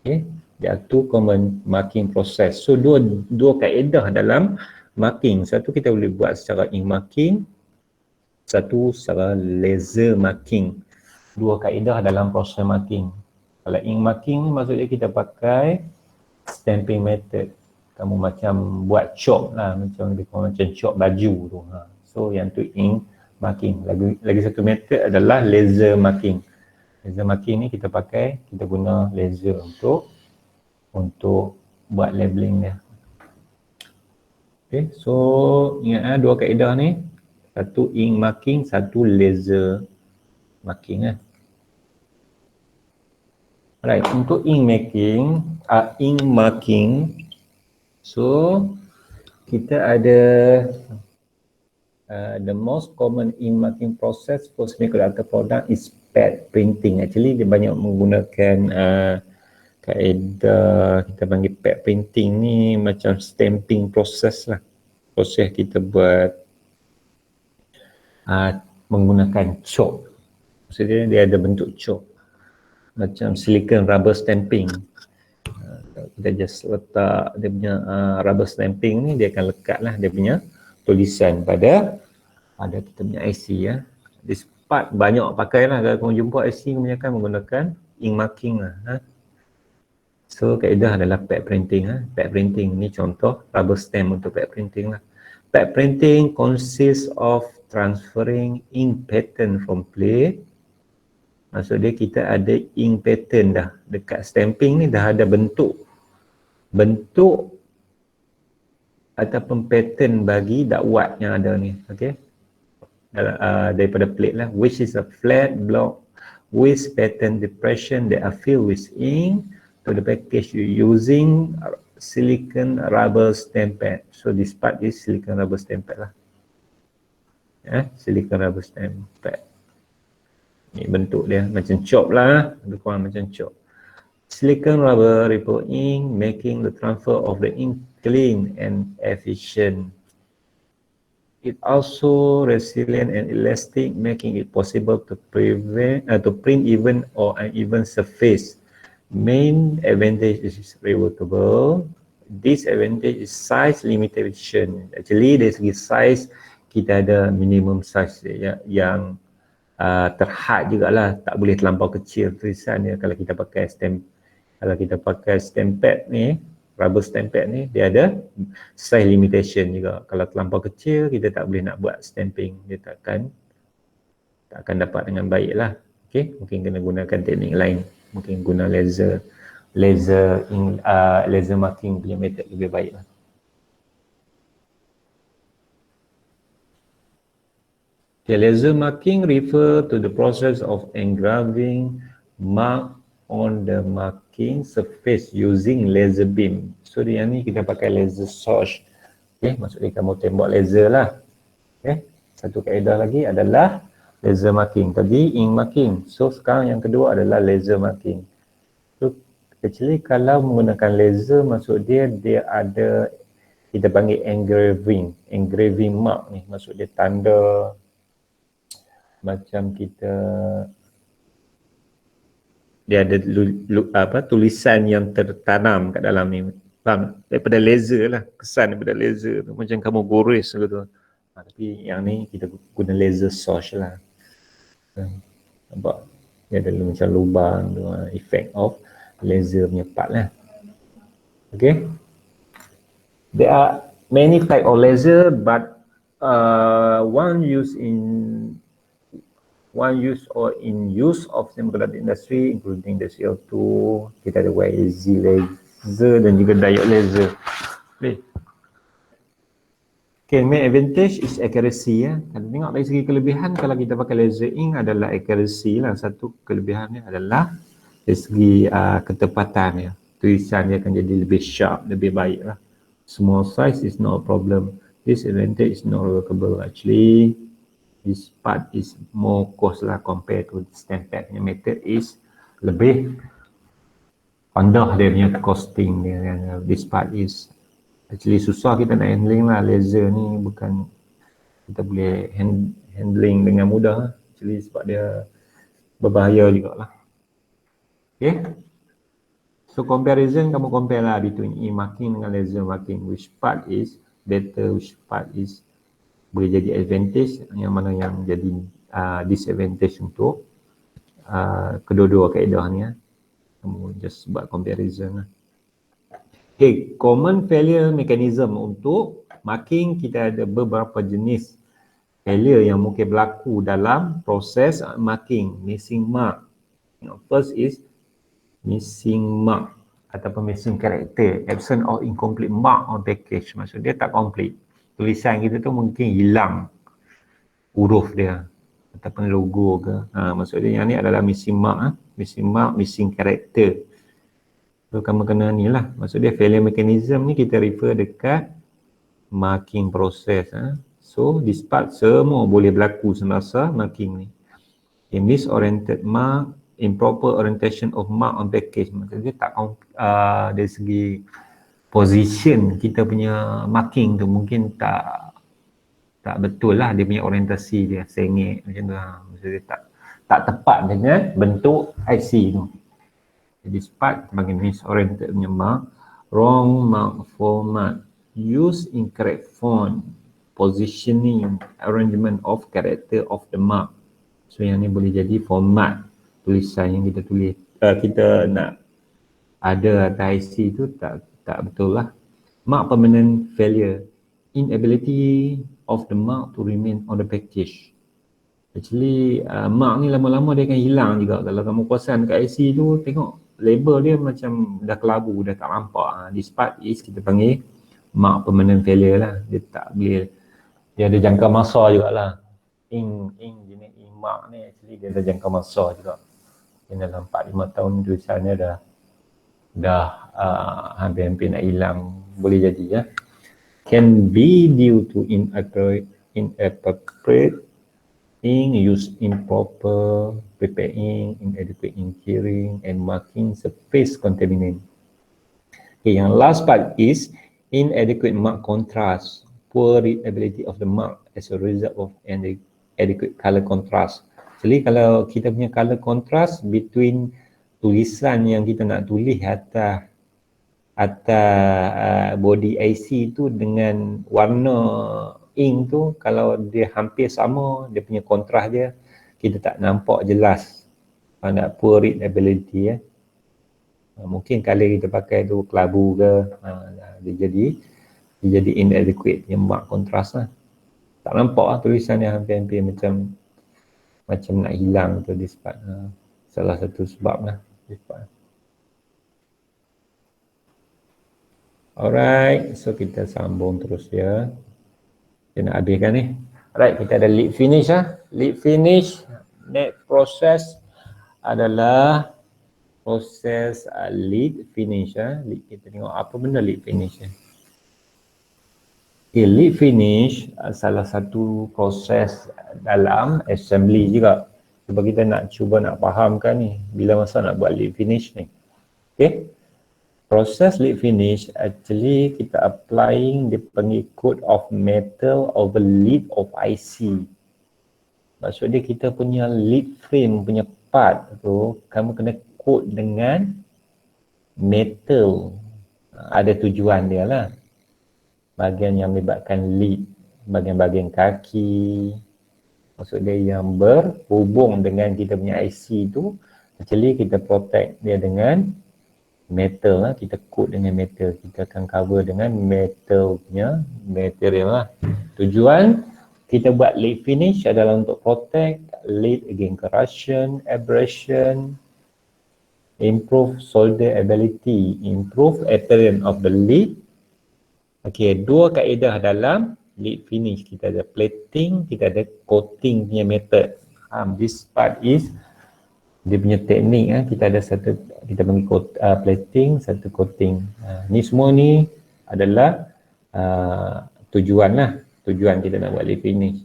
Okay, dia tu common marking process. So dua kaedah dalam marking. Satu kita boleh buat secara ink marking, satu secara laser marking. Dua kaedah dalam proses marking. Kalau ink marking ni maksudnya kita pakai stamping method. Kamu macam buat chop lah, macam chop baju tu. So yang tu ink marking. Lagi satu method adalah laser marking. Laser marking ni kita guna laser untuk buat labeling dia. Okay, so ingat dua kaedah ni. Satu ink marking, satu laser marking . Alright, untuk ink marking, so kita ada the most common ink marking process for semiconductor product is pad printing. Actually dia banyak menggunakan kaedah kita panggil pad printing ni, macam stamping process lah. Proses kita buat menggunakan chalk. Maksudnya dia ada bentuk chalk, macam silicon rubber stamping. Kita just letak dia punya rubber stamping ni, dia akan lekat lah dia punya tulisan pada kita punya IC ya. This part banyak pakai lah, kalau kamu jumpa IC kebanyakan menggunakan ink marking lah. So kaedah adalah pad printing . Pad printing ni contoh rubber stamp untuk pad printing lah. Pad printing consists of transferring ink pattern from plate. Maksudnya kita ada ink pattern dah dekat stamping ni, dah ada bentuk ataupun pattern bagi dakwat yang ada ni, okey, daripada plate lah, which is a flat block with pattern depression that are filled with ink to the package using silicon rubber stamp pad. So this part is silicon rubber stamp pad lah, silicon rubber stamp pad. Ni bentuk dia macam chop lah, lebih kurang macam chop. Silicon rubber repel ink, making the transfer of the ink clean and efficient. It also resilient and elastic, making it possible to print even or uneven surface. Main advantage is reworkable. Disadvantage is size limitation. Actually dari segi size kita ada minimum size yang terhad jugalah, tak boleh terlampau kecil tulisan dia. Kalau kita pakai stamp pad ni, rubber stamp pad ni, dia ada size limitation juga. Kalau terlampau kecil, kita tak boleh nak buat stamping, dia tak akan dapat dengan baik lah. Okay, mungkin kena gunakan teknik lain, mungkin guna laser marking punya method lebih baik lah. Okay, laser marking refer to the process of engraving mark on the marking surface using laser beam. So yang ni kita pakai laser source. Okay, maksudnya kamu tembak laser lah. Okay, satu kaedah lagi adalah laser marking. Tadi ink marking. So sekarang yang kedua adalah laser marking. So actually kalau menggunakan laser, maksud dia ada, kita panggil engraving mark ni. Maksud dia tanda macam kita, dia ada tulisan yang tertanam kat dalam ni, faham? Daripada laser lah, kesan daripada laser tu, macam kamu gores gitu. Tapi yang ni kita guna laser source lah. Nampak? Dia ada macam lubang tu, effect of laser punya part lah. Okay? There are many type of laser, but one use or in use of semiconductor industry, including the CO2, kita ada YZ laser dan juga diode laser. Okay, main advantage is accuracy ya. Kalau tengok dari segi kelebihan, kalau kita pakai laser ink adalah accuracy lah. Satu kelebihannya adalah dari segi ketepatan ya. Tulisan dia akan jadi lebih sharp, lebih baik lah. Small size is no problem. Disadvantage is not workable. Actually, this part is more cost lah compared to stamp pad punya method is lebih rendah dia punya costing dia kan. This part is actually susah kita nak handling lah. Laser ni bukan kita boleh handling dengan mudah actually, sebab dia berbahaya jugalah. Okay, so comparison, kamu compare lah between e-marking dengan laser marking, which part is better, which part is boleh jadi advantage, yang mana yang jadi disadvantage untuk kedua-dua kaedah ni ya. Kamu just buat comparison lah. Okay, common failure mechanism untuk marking, kita ada beberapa jenis failure yang mungkin berlaku dalam proses marking, missing mark. First is missing mark ataupun missing character, absent or incomplete mark on package. Maksud dia tak complete. Tulisan kita tu mungkin hilang huruf dia ataupun logo ke. Maksud dia yang ni adalah missing mark, missing character. So kamu kena ni lah. Maksud dia failure mechanism ni kita refer dekat marking process. So this part semua boleh berlaku semasa marking ni. A misoriented mark, improper orientation of mark on package. Maksudnya tak dari segi position kita punya marking tu mungkin tak betul lah, dia punya orientasi dia sengit macam tu lah. Maksudnya tak tepat dengan bentuk IC tu. Jadi part bagi misoriented punya mark, wrong mark format, use incorrect font, positioning, arrangement of character of the mark. So yang ni boleh jadi format tulisan yang kita tulis, kita nak ada atas IC tu tak betul lah. Mark permanent failure, inability of the mark to remain on the package. Actually mark ni lama-lama dia akan hilang juga. Kalau kamu perasan kat IC tu, tengok label dia macam dah kelabu, dah tak nampak. This part is kita panggil mark permanent failure lah. Dia tak boleh, dia ada jangka masa jugalah. Ink jenis ink mark ni actually dia ada jangka masa juga. Dalam 4-5 tahun tulisannya dah hampir-hampir nak hilang, boleh jadi ya. Can be due to inappropriate ink, use improper, prepare ink, inadequate inking and marking surface contaminant. Okay, yang last part is inadequate mark contrast, poor readability of the mark as a result of inadequate color contrast. Jadi kalau kita punya color contrast between tulisan yang kita nak tulis atas body IC tu dengan warna ink tu, kalau dia hampir sama, dia punya kontras dia, kita tak nampak jelas. Ada poor readability ya. Mungkin kalau kita pakai tu kelabu ke, dia jadi inadequate, dia mark kontras lah. Tak nampak lah tulisan yang hampir-hampir macam nak hilang tu di part. Salah satu sebab lah di part. Alright, so kita sambung terus ya. Kita nak habiskan ni. Right, kita ada lead finish Lead finish, next process adalah proses lead finish lead, kita tengok apa benda lead finish Okay, lead finish salah satu proses dalam assembly juga. Cuba kita nak fahamkan ni bila masa nak buat lead finish ni. Okay. Proses lead finish actually kita applying the pengikut of metal over lead of IC. Maksud dia kita punya lead frame punya part tu kamu kena coat dengan metal. Ada tujuan dia lah. Bahagian yang melibatkan lead, bahagian-bahagian kaki. Maksud dia yang berhubung dengan kita punya IC tu, actually kita protect dia dengan metal lah, kita coat dengan metal, kita akan cover dengan metal punya material lah. Tujuan kita buat lead finish adalah untuk protect lead against corrosion, abrasion, improve solder ability, improve appearance of the lead. Okay, dua kaedah dalam lead finish, kita ada plating, kita ada coating punya method. This part is dia punya teknik kita ada satu, kita panggil plating, satu coating. Ni semua ni adalah tujuan kita nak buat lead finish.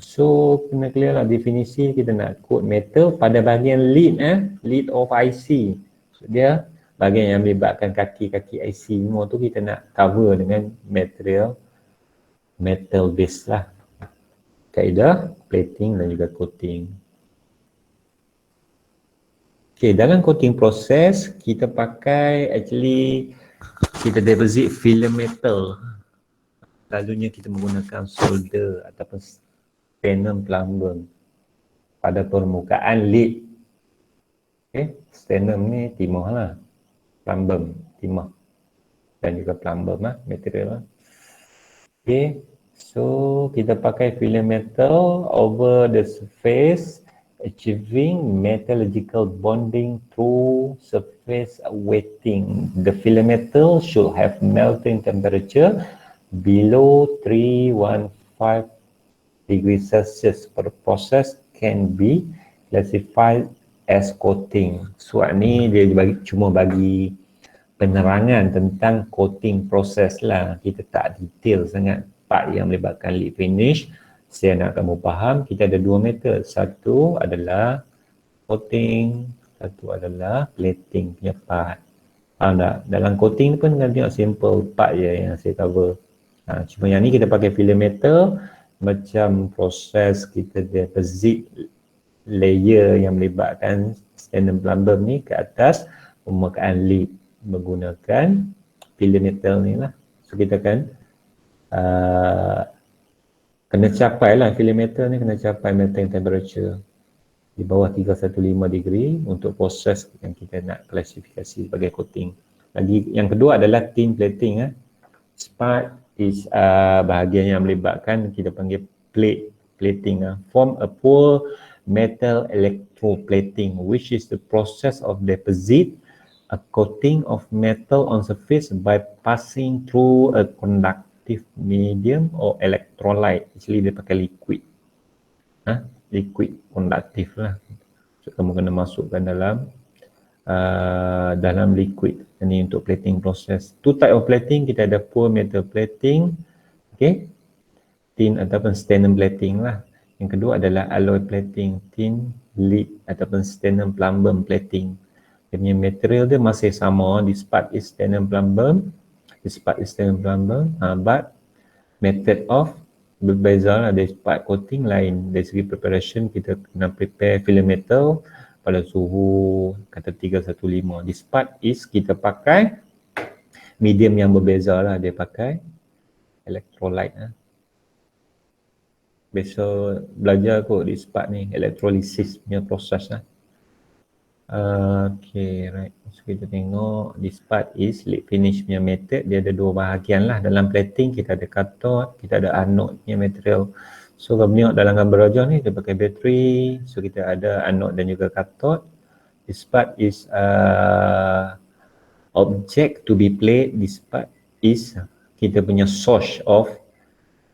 So kena clear lah definisi, kita nak coat metal pada bahagian lead lead of IC. So dia bahagian yang melibatkan kaki-kaki IC semua tu kita nak cover dengan material metal base lah. Kaedah plating dan juga coating. Okay, dalam coating proses kita pakai actually kita deposit film metal. Selalunya kita menggunakan solder ataupun stannum plumber pada permukaan lead. Okay, stannum ni timah lah, plumber timah dan juga plumber material lah. Okay, so kita pakai film metal over the surface, achieving metallurgical bonding through surface wetting. The film metal should have melting temperature below 315 degrees Celsius. The process can be classified as coating. Surat ni dia cuma bagi penerangan tentang coating proses lah. Kita tak detail sangat part yang melibatkan lead finish. Saya nak kamu faham, kita ada dua metode. Satu adalah coating, satu adalah plating punya part. Faham tak? Dalam coating pun kan tengok simple part je yang saya cover. Cuma yang ni kita pakai film metal, macam proses kita deposit layer yang melibatkan stannum plumber ni ke atas permukaan lead menggunakan film metal ni lah. So kita akan kena capai lah, film metal ni kena capai melting temperature di bawah 315 degree untuk proses yang kita nak klasifikasi sebagai coating. Lagi yang kedua adalah thin plating. This part is bahagian yang melibatkan kita panggil plating. Form a poor metal electroplating, which is the process of deposit a coating of metal on surface by passing through a conductive medium or electrolyte. Actually dia pakai liquid. Liquid conductive lah. So kamu kena masukkan dalam liquid. Ini untuk plating proses. Two type of plating, kita ada poor metal plating, okay, thin ataupun stannum plating lah. Yang kedua adalah alloy plating, thin lead ataupun stannum plumber plating. Dia punya material dia masih sama, this part is stannum plumber, this part is stannum plumber, but method of berbeza lah. Dari part coating lain. Dari segi preparation kita kena prepare film metal pada suhu kata 315. This part is kita pakai medium yang berbeza lah. Dia pakai electrolyte. Besok belajar kot this part ni, electrolysis punya proses lah. Okay, right. So kita tengok this part is lead finish punya method. Dia ada dua bahagian lah. Dalam plating kita ada cathode, kita ada anode punya material. So kalau tengok dalam gambar rajah ni dia pakai bateri. So kita ada anode dan juga cathode. This part is object to be played. This part is kita punya source of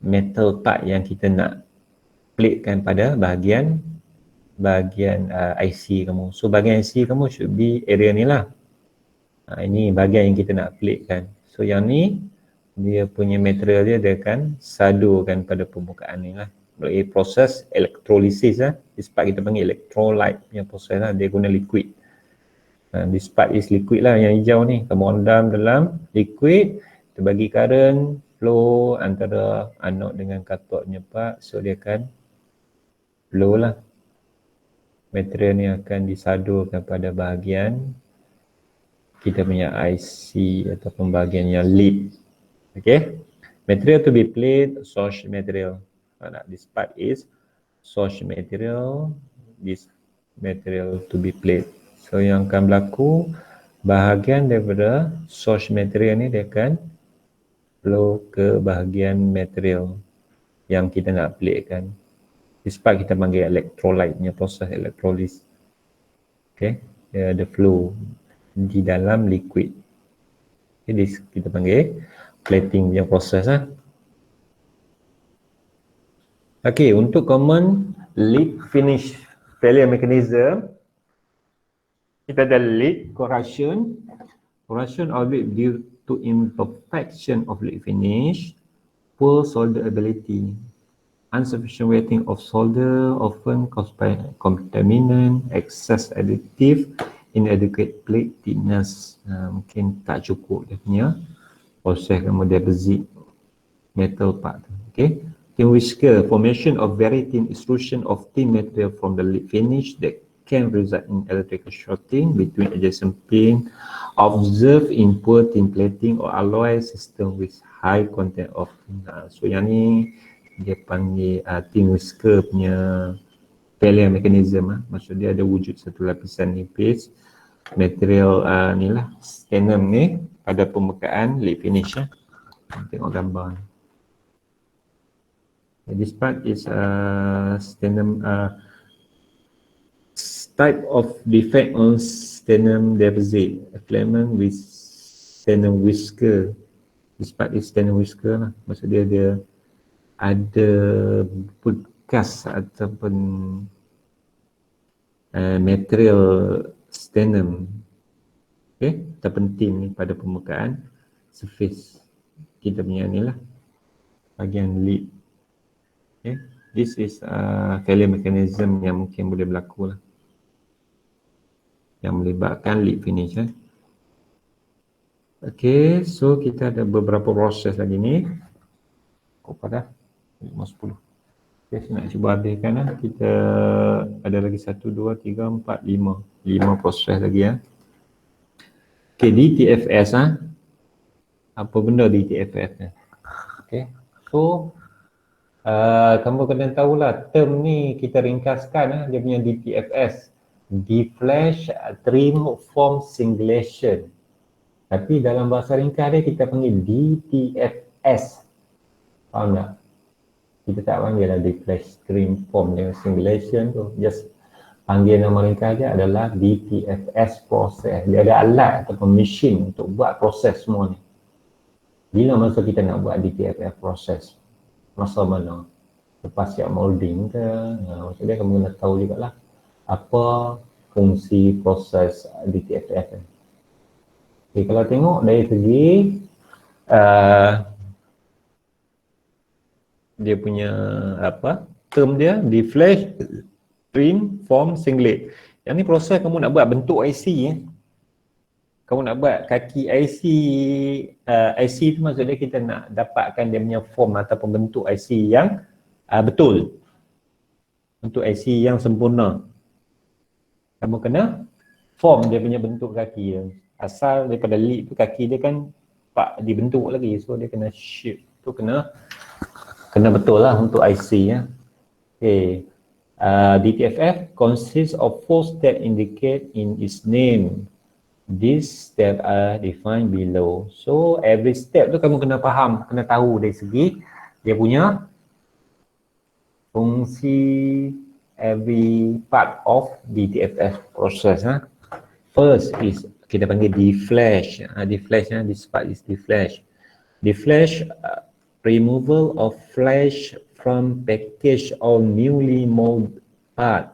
metal part yang kita nak platekan pada bahagian IC kamu. So bahagian IC kamu should be area ni lah. Ini bahagian yang kita nak platekan. So yang ni dia punya material dia akan sadukan pada permukaan ni lah. Melalui proses elektrolisis lah. This part kita panggil electrolyte punya proses lah. Dia guna liquid. This part is liquid lah yang hijau ni. Kamu rendam dalam liquid, kita bagi current flow antara anode dengan kathode punya part. So dia akan flow lah. Material ni akan disadukan pada bahagian kita punya IC ataupun bahagian yang lead. Okay. Material to be plate, source material. This part is source material. This material to be plate. So yang akan berlaku, bahagian daripada source material ni dia akan flow ke bahagian material yang kita nak platekan. This part kita panggil electrolyte punya proses elektrolis. Okay, dia ada flow di dalam liquid. Jadi kita panggil plating punya proses lah. Okay, untuk common lead finish failure mechanism, kita ada lead corrosion. Corrosion of lead due to imperfection of lead finish, poor solder ability, insufficient wetting of solder often caused by contaminant, excess additive, inadequate plate thickness. Mungkin tak cukup dia punya proses kamu deposit metal part. Okay. Thin whisker, formation of very thin extrusion of thin material from the lead finish that can result in electrical shorting between adjacent pin, observed in poor thin plating or alloy system with high content of tin. So yang ni dia panggil thin whisker punya failure mechanism. Maksud dia ada wujud satu lapisan nipis material ni lah, sternum ni pada permukaan lead finish. Tengok gambar ni. This part is sternum type of defect on sternum deposit, a filament with sternum whisker. This part is sternum whisker lah. Maksud dia ada bekas ataupun material sternum, okay, terpenting ni pada permukaan surface kita punya ni lah, bahagian lead. Okay. This is failure mechanism yang mungkin boleh berlaku lah, yang melibatkan lead finish. Okay, so kita ada beberapa proses lagi ni. Pada 5:10. Okay, saya nak cuba habiskan lah. Kita ada lagi 1, 2, 3, 4, 5. 5 proses lagi ya. Okay, DTFS . Apa benda DTFS ni? Okay, so kamu kena tahulah term ni kita ringkaskan dia punya DTFS. Deflash Trim Form Singulation. Tapi dalam bahasa ringkas dia kita panggil DTFS. Faham tak? Kita tak panggil lah deflash trim form dengan singulation tu. Just panggil nama ringkas dia adalah DTFS proses. Dia ada alat ataupun mesin untuk buat proses semua ni. Bila masa kita nak buat DTFS proses? Masa mana? Lepas siap molding ke? Maksudnya kamu kena tahu jugalah apa fungsi proses DTFS. Okay, kalau tengok dari segi dia punya term dia deflash trim form singulate. Yang ni proses kamu nak buat bentuk IC kamu nak buat kaki IC. IC tu maksudnya kita nak dapatkan dia punya form ataupun bentuk IC yang betul, bentuk IC yang sempurna. Kamu kena form dia punya bentuk kaki dia. Asal daripada lead tu kaki dia kan dibentuk lagi, so dia kena shape tu kena betul lah untuk IC ya. Okay. DTFF consists of 4 steps indicate in its name. These steps are defined below. So every step tu kamu kena faham, kena tahu dari segi dia punya fungsi every part of DTFF process. First is kita panggil deflash. Deflash, this part is deflash. Deflash removal of flash from package or newly molded part.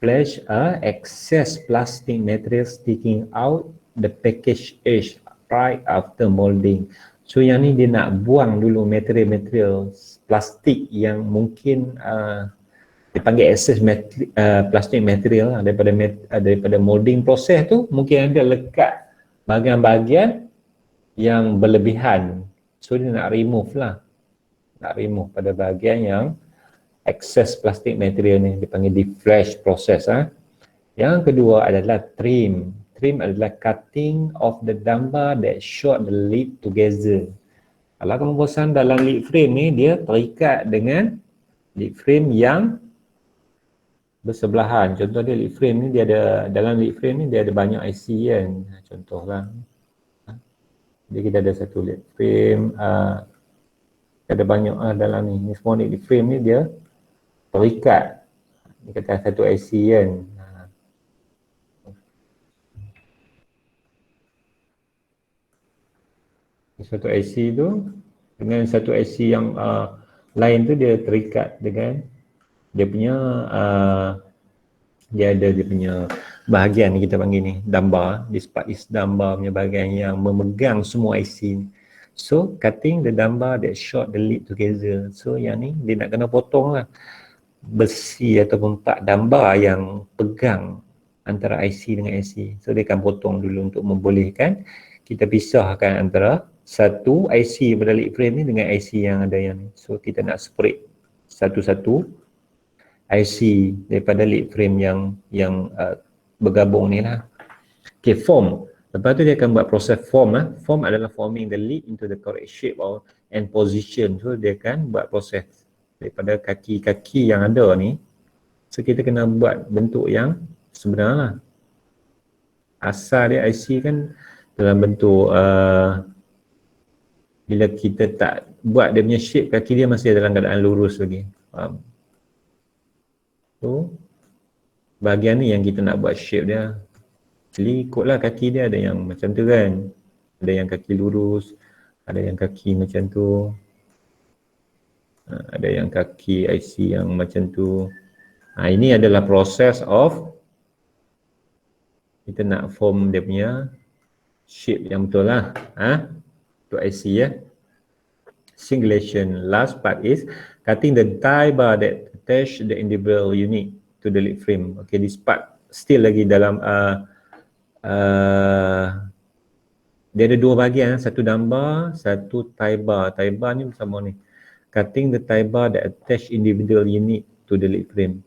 Flash are excess plastic material sticking out the package edge right after molding. So yang ni dia nak buang dulu material-material plastik yang mungkin dipanggil excess plastic material daripada molding proses tu, mungkin ada lekat bahagian-bahagian yang berlebihan. So dia nak remove lah. Nak remove pada bahagian yang excess plastic material ni, dipanggil deflash process. Yang kedua adalah trim. Trim adalah cutting of the dumbar that short the lid together. Kalau kamu bosan dalam lid frame ni, dia terikat dengan lid frame yang bersebelahan. Contoh dia lid frame ni, dia ada, dalam lid frame ni dia ada banyak IC kan. Contohlah. Jadi kita ada satu lid frame, ada banyak dalam ni. Ni semua lid frame ni dia terikat. Ni kata satu IC kan. Satu IC tu dengan satu IC yang lain tu dia terikat dengan dia punya dia ada dia punya bahagian ni, kita panggil ni dumbar. This part is dumbar punya bahagian yang memegang semua IC ni. So cutting the dumbar that short the lid together. So yang ni dia nak kena potong lah besi ataupun part dumbar yang pegang antara IC dengan IC. So dia akan potong dulu untuk membolehkan kita pisahkan antara satu IC pada lid frame ni dengan IC yang ada yang ni. So kita nak separate satu-satu IC daripada lid frame yang bergabung ni lah. Okay, form. Lepas tu dia akan buat proses form. Form adalah forming the lid into the correct shape or and position. So dia akan buat proses daripada kaki-kaki yang ada ni. So kita kena buat bentuk yang sebenar lah. Asal dia IC kan dalam bentuk bila kita tak buat dia punya shape, kaki dia masih dalam keadaan lurus lagi. Faham? So bahagian ni yang kita nak buat shape dia. Jadi ikutlah kaki dia, ada yang macam tu kan. Ada yang kaki lurus, ada yang kaki macam tu. Ada yang kaki IC yang macam tu. Ini adalah proses of kita nak form dia punya shape yang betul lah. Untuk IC ya. Singulation. Last part is cutting the tie bar that attach the individual unit to the lid frame. Okay, this part still lagi dalam dia ada dua bahagian, satu dumbar, satu tie bar. Tie bar ni bersama ni. Cutting the tie bar that attach individual unit to the lid frame.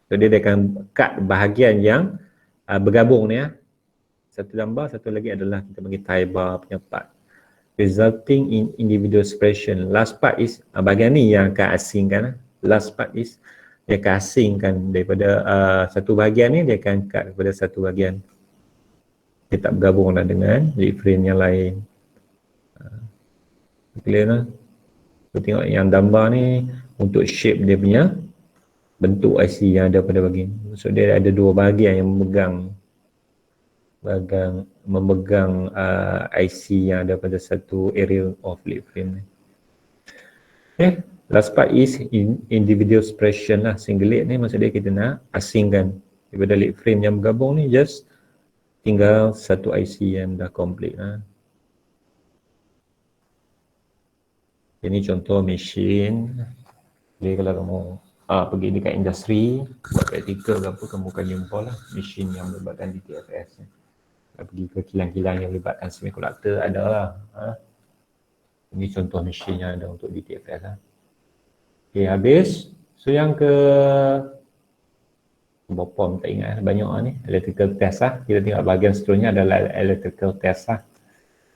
So dia akan cut bahagian yang bergabung ni ya. Satu dumbar, satu lagi adalah kita panggil tie bar punya part. Resulting in individual separation. Last part is bahagian ni yang akan asingkan. Last part is dia akan asingkan daripada satu bahagian ni, dia akan cut daripada satu bahagian. Dia tak bergabung dengan lid frame yang lain. Clear lah. So tengok yang gambar ni untuk shape dia punya bentuk IC yang ada pada bahagian. So dia ada dua bahagian yang memegang IC yang ada pada satu area of lid frame ni. Okay. Last part is individual separation lah. Singulate ni maksud dia kita nak asingkan daripada lid frame yang bergabung ni, just tinggal satu IC yang dah complete lah. Ini contoh mesin. Jadi kalau kamu pergi dekat industri buat praktikal ke apa, kamu akan jumpa lah mesin yang melibatkan DTFS ni. Pergi ke kilang-kilang yang melibatkan semiconductor ada lah. Ini contoh mesin yang ada untuk DTFS lah. Okay, habis. So yang ke berapa tak ingat banyak ni, electrical test lah. Kita tengok bahagian seterusnya adalah electrical test lah.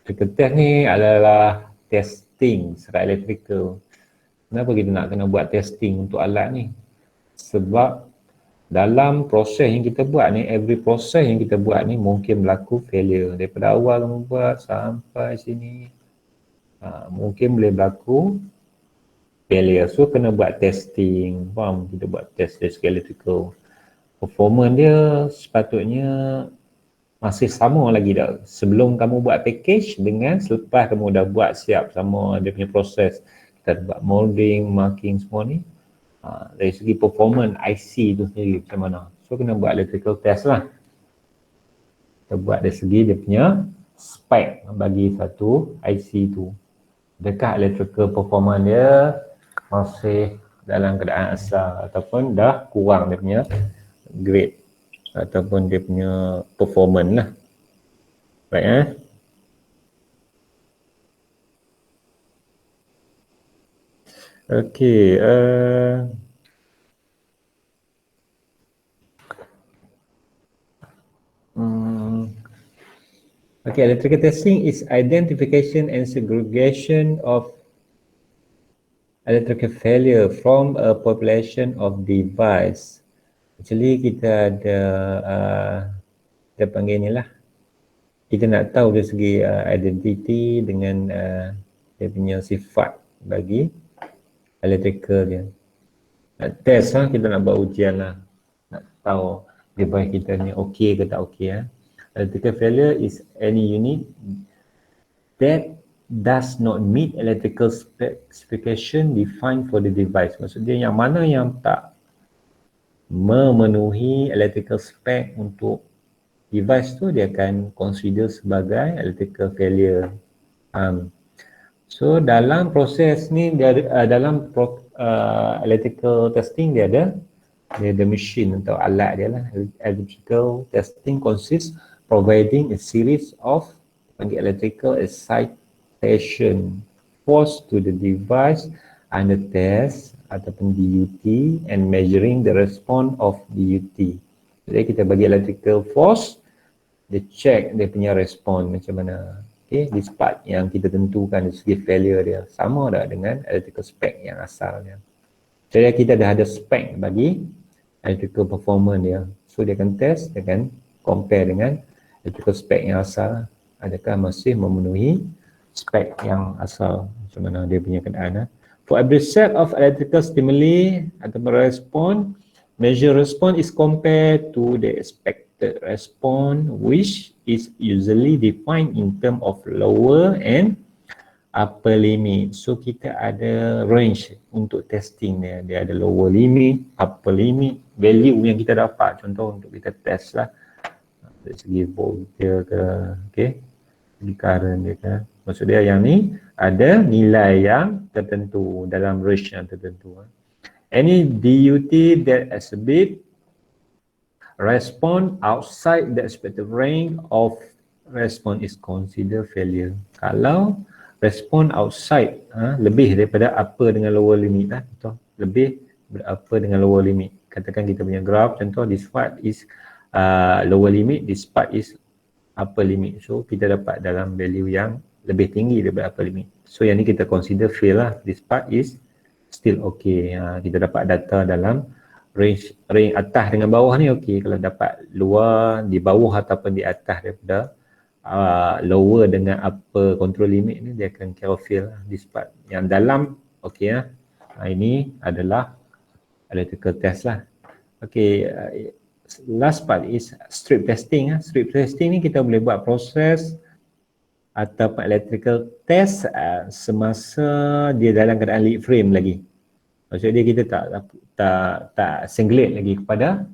Electrical test ni adalah testing secara electrical. Kenapa kita nak kena buat testing untuk alat ni? Sebab dalam proses yang kita buat ni, every proses yang kita buat ni mungkin berlaku failure. Daripada awal kamu buat sampai sini, mungkin boleh berlaku failure. So kena buat testing. Faham? Kita buat test electrical. Performance dia sepatutnya masih sama lagi dah. Sebelum kamu buat package dengan selepas kamu dah buat siap sama dia punya proses. Kita buat molding, marking semua ni. Dari segi performance IC tu sendiri macam mana. So kena buat electrical test lah. Kita buat dari segi dia punya spec bagi satu IC tu. Adakah electrical performance dia masih dalam keadaan asal ataupun dah kurang dia punya grade ataupun dia punya performance lah. Baik Okay. Okay, electrical testing is identification and segregation of electrical failure from a population of device. Actually kita ada kita panggil ni lah. Kita nak tahu dari segi identity dengan dia punya sifat bagi electrical dia. Nak test lah, kita nak buat ujian lah. Nak tahu device kita ni okey ke tak okey. Electrical failure is any unit that does not meet electrical specification defined for the device. Maksudnya yang mana yang tak memenuhi electrical spec untuk device tu, dia akan consider sebagai electrical failure. So dalam proses ni dia dalam electrical testing dia ada machine atau alat dia lah. Electrical testing consists providing a series of electrical excitation force to the device under test ataupun DUT and measuring the response of DUT. Jadi kita bagi electrical force, dia check dia punya respon macam mana. Okay, di part yang kita tentukan dari segi failure dia sama tak dengan electrical spec yang asalnya. Jadi kita dah ada spec bagi electrical performance dia. So dia akan test, dia akan compare dengan electrical spec yang asal. Adakah masih memenuhi spec yang asal, macam mana dia punya keadaan. For every set of electrical stimuli ataupun respon, measure response is compared to the expected response, which is usually defined in term of lower and upper limit. So kita ada range untuk testing dia. Dia ada lower limit, upper limit, value yang kita dapat. Contoh untuk kita test lah. Dari segi volt dia ke, okay, segi current dia ke. Maksud dia yang ni ada nilai yang tertentu dalam range yang tertentu. Any DUT that exhibit respond outside the expected range of response is considered failure. Kalau respond outside, lebih daripada upper dengan lower limit lah, contoh lebih upper dengan lower limit. Katakan kita punya graph, contoh this part is lower limit, this part is upper limit. So kita dapat dalam value yang lebih tinggi daripada upper limit. So yang ni kita consider fail lah. This part is still okay. Kita dapat data dalam range atas dengan bawah ni okay. Kalau dapat luar, di bawah ataupun di atas daripada lower dengan upper control limit ni, dia akan kira fail lah. This part yang dalam okay lah. Ini adalah electrical test lah. Okay, last part is strip testing. Strip testing ni kita boleh buat proses ataupun electrical test semasa dia dalam keadaan lead frame lagi. Maksudnya kita tak singlet lagi kepada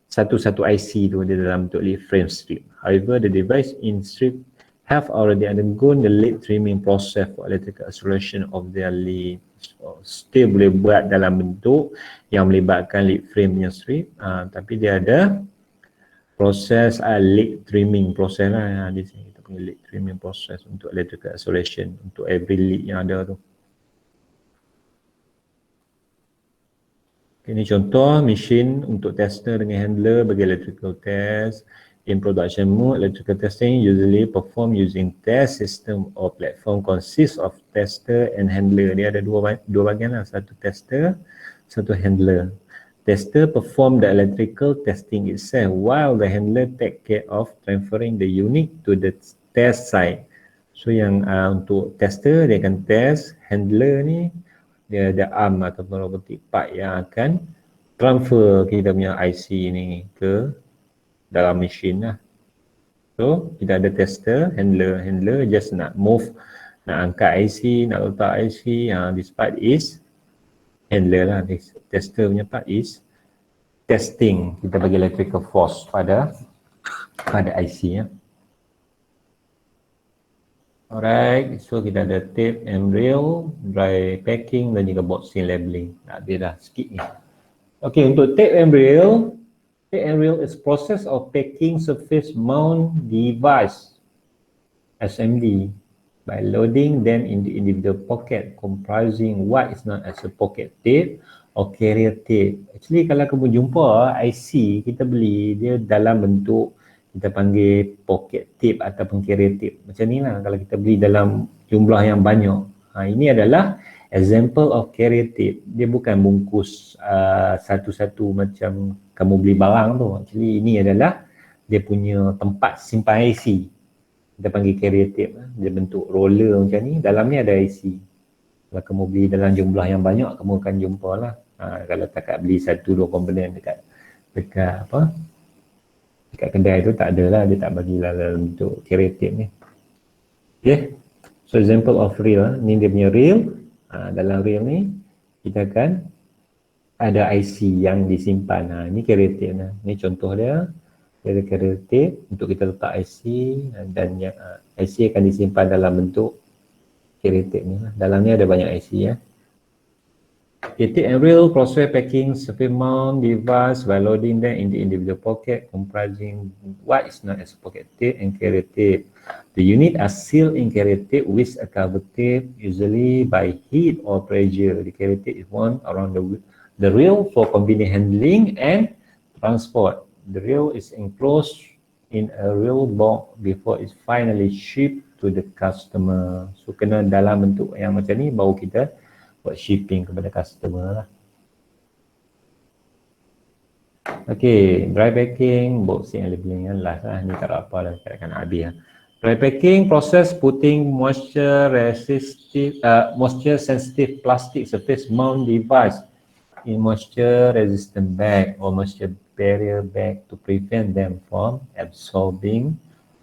satu-satu IC tu dia dalam bentuk lead frame strip. However, the device in strip have already undergone the lead trimming process for electrical isolation of their lead. So, still boleh buat dalam bentuk yang melibatkan lead frame punya strip, tapi dia ada proses lead trimming proses lah. Di sini kita punya lead trimming proses untuk electrical isolation untuk every lead yang ada tu. Ini contoh mesin untuk tester dengan handler bagi electrical test. In production mode, electrical testing usually performed using test system or platform consists of tester and handler. Dia ada dua bahagian lah, satu tester, satu handler. Tester perform the electrical testing itself while the handler take care of transferring the unit to the test site. So yang untuk tester dia akan test, handler ni dia ada arm ataupun robotic part yang akan transfer kita punya IC ni ke dalam mesin lah. So kita ada tester, handler just nak move, nak angkat IC, nak letak IC. This part is handler lah. This tester punya part is testing. Kita bagi electrical force pada IC ya. Alright, so kita ada tape and reel, dry packing dan juga boxing labeling. Dia dah sikit ni. Okay, untuk tape and reel is process of packing surface mount device SMD by loading them into individual pocket comprising what is known as a pocket tape or carrier tape. Actually kalau kamu jumpa IC kita beli, dia dalam bentuk kita panggil pocket tape ataupun carrier tape. Macam ni lah kalau kita beli dalam jumlah yang banyak. Ini adalah example of carrier tape. Dia bukan bungkus satu-satu macam kamu beli barang tu. Actually ini adalah dia punya tempat simpan IC. Kita panggil carrier tape. Dia bentuk roller macam ni. Dalam ni ada IC. Kalau kamu beli dalam jumlah yang banyak, kamu akan jumpa lah. Kalau takat beli 1-2 komponen dekat apa? Dekat kedai tu tak ada lah, dia tak bagi dalam bentuk carrier tape ni. Okay, so example of reel, ni dia punya reel. Dalam reel ni kita akan ada IC yang disimpan. Ni carrier tape lah. Ni contoh dia. Dia ada carrier tape untuk kita letak IC dan yang IC akan disimpan dalam bentuk carrier tape ni lah. Dalam ni ada banyak IC ya. Tape and reel process packing surface mount device by loading them in the individual pocket comprising what is known as pocket tape and carrier tape. The unit are sealed in carrier tape with a cover tape, usually by heat or pressure. The carrier tape is wound around the reel for convenient handling and transport. The reel is enclosed in a reel box before it's finally shipped to the customer. So kena dalam bentuk yang macam ni baru kita buat shipping kepada customer lah. Okay, dry packing, boxing and labeling kan last lah. Ni tak ada apa lah, kita akan habis lah. Dry packing process putting moisture sensitive plastic surface mount device in moisture resistant bag or moisture barrier bag to prevent them from absorbing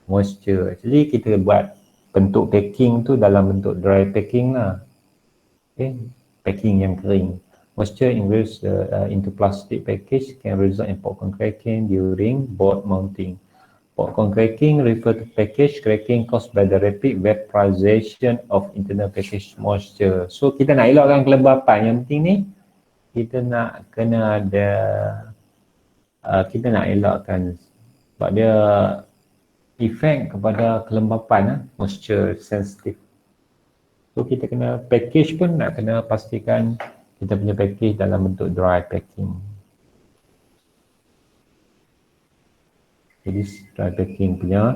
moisture. Actually kita buat bentuk packing tu dalam bentuk dry packing lah. Okay, packing yang kering. Moisture ingress into plastic package can result in popcorn cracking during board mounting. Popcorn cracking refer to package cracking caused by the rapid vaporization of internal package moisture. So kita nak elakkan kelembapan. Yang penting ni kita nak kena ada kita nak elakkan sebab dia efek kepada kelembapan moisture sensitive. So kita kena package pun nak kena pastikan kita punya package dalam bentuk dry packing. Jadi dry packing punya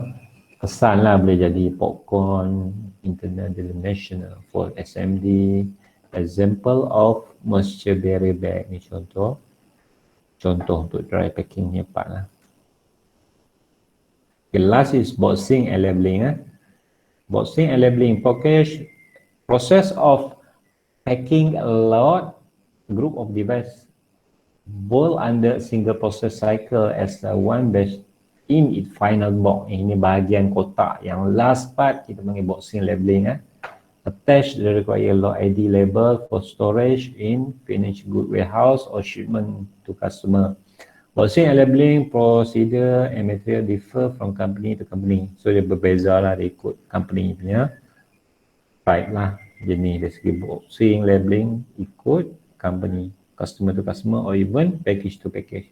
kesan lah boleh jadi popcorn, internal delamination for SMD, example of moisture barrier bag. Ni contoh untuk dry packing ni part lah. Okay, last is boxing and labeling. Boxing and labeling package process of packing a lot group of device both under single process cycle as one batch in its final box. Ini bahagian kotak yang last part kita panggil boxing labeling. Attach the required lot ID label for storage in finished good warehouse or shipment to customer. Boxing and labeling procedure and material differ from company to company. So dia berbeza lah, dia ikut company punya type lah, jenis dari segi boxing, labeling ikut company, customer to customer or even package to package.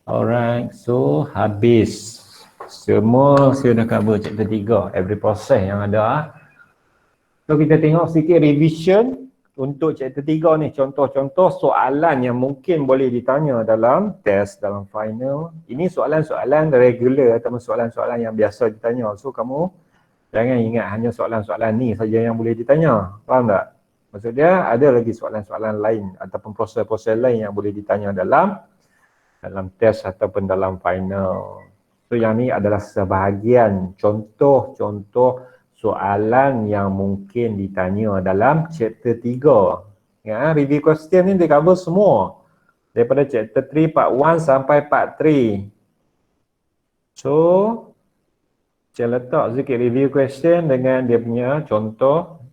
Alright, so habis semua saya dah cover chapter 3, every process yang ada. So kita tengok sikit revision untuk chapter 3 ni, contoh-contoh soalan yang mungkin boleh ditanya dalam test, dalam final. Ini soalan-soalan regular atau soalan-soalan yang biasa ditanya. So kamu jangan ingat hanya soalan-soalan ni saja yang boleh ditanya. Faham tak? Maksud dia ada lagi soalan-soalan lain ataupun proses-proses lain yang boleh ditanya dalam test ataupun dalam final. So yang ni adalah sebahagian contoh-contoh soalan yang mungkin ditanya dalam chapter 3. Ya, review question ni dia cover semua. Daripada chapter 3 part 1 sampai part 3. So Saya letak sikit review question dengan dia punya contoh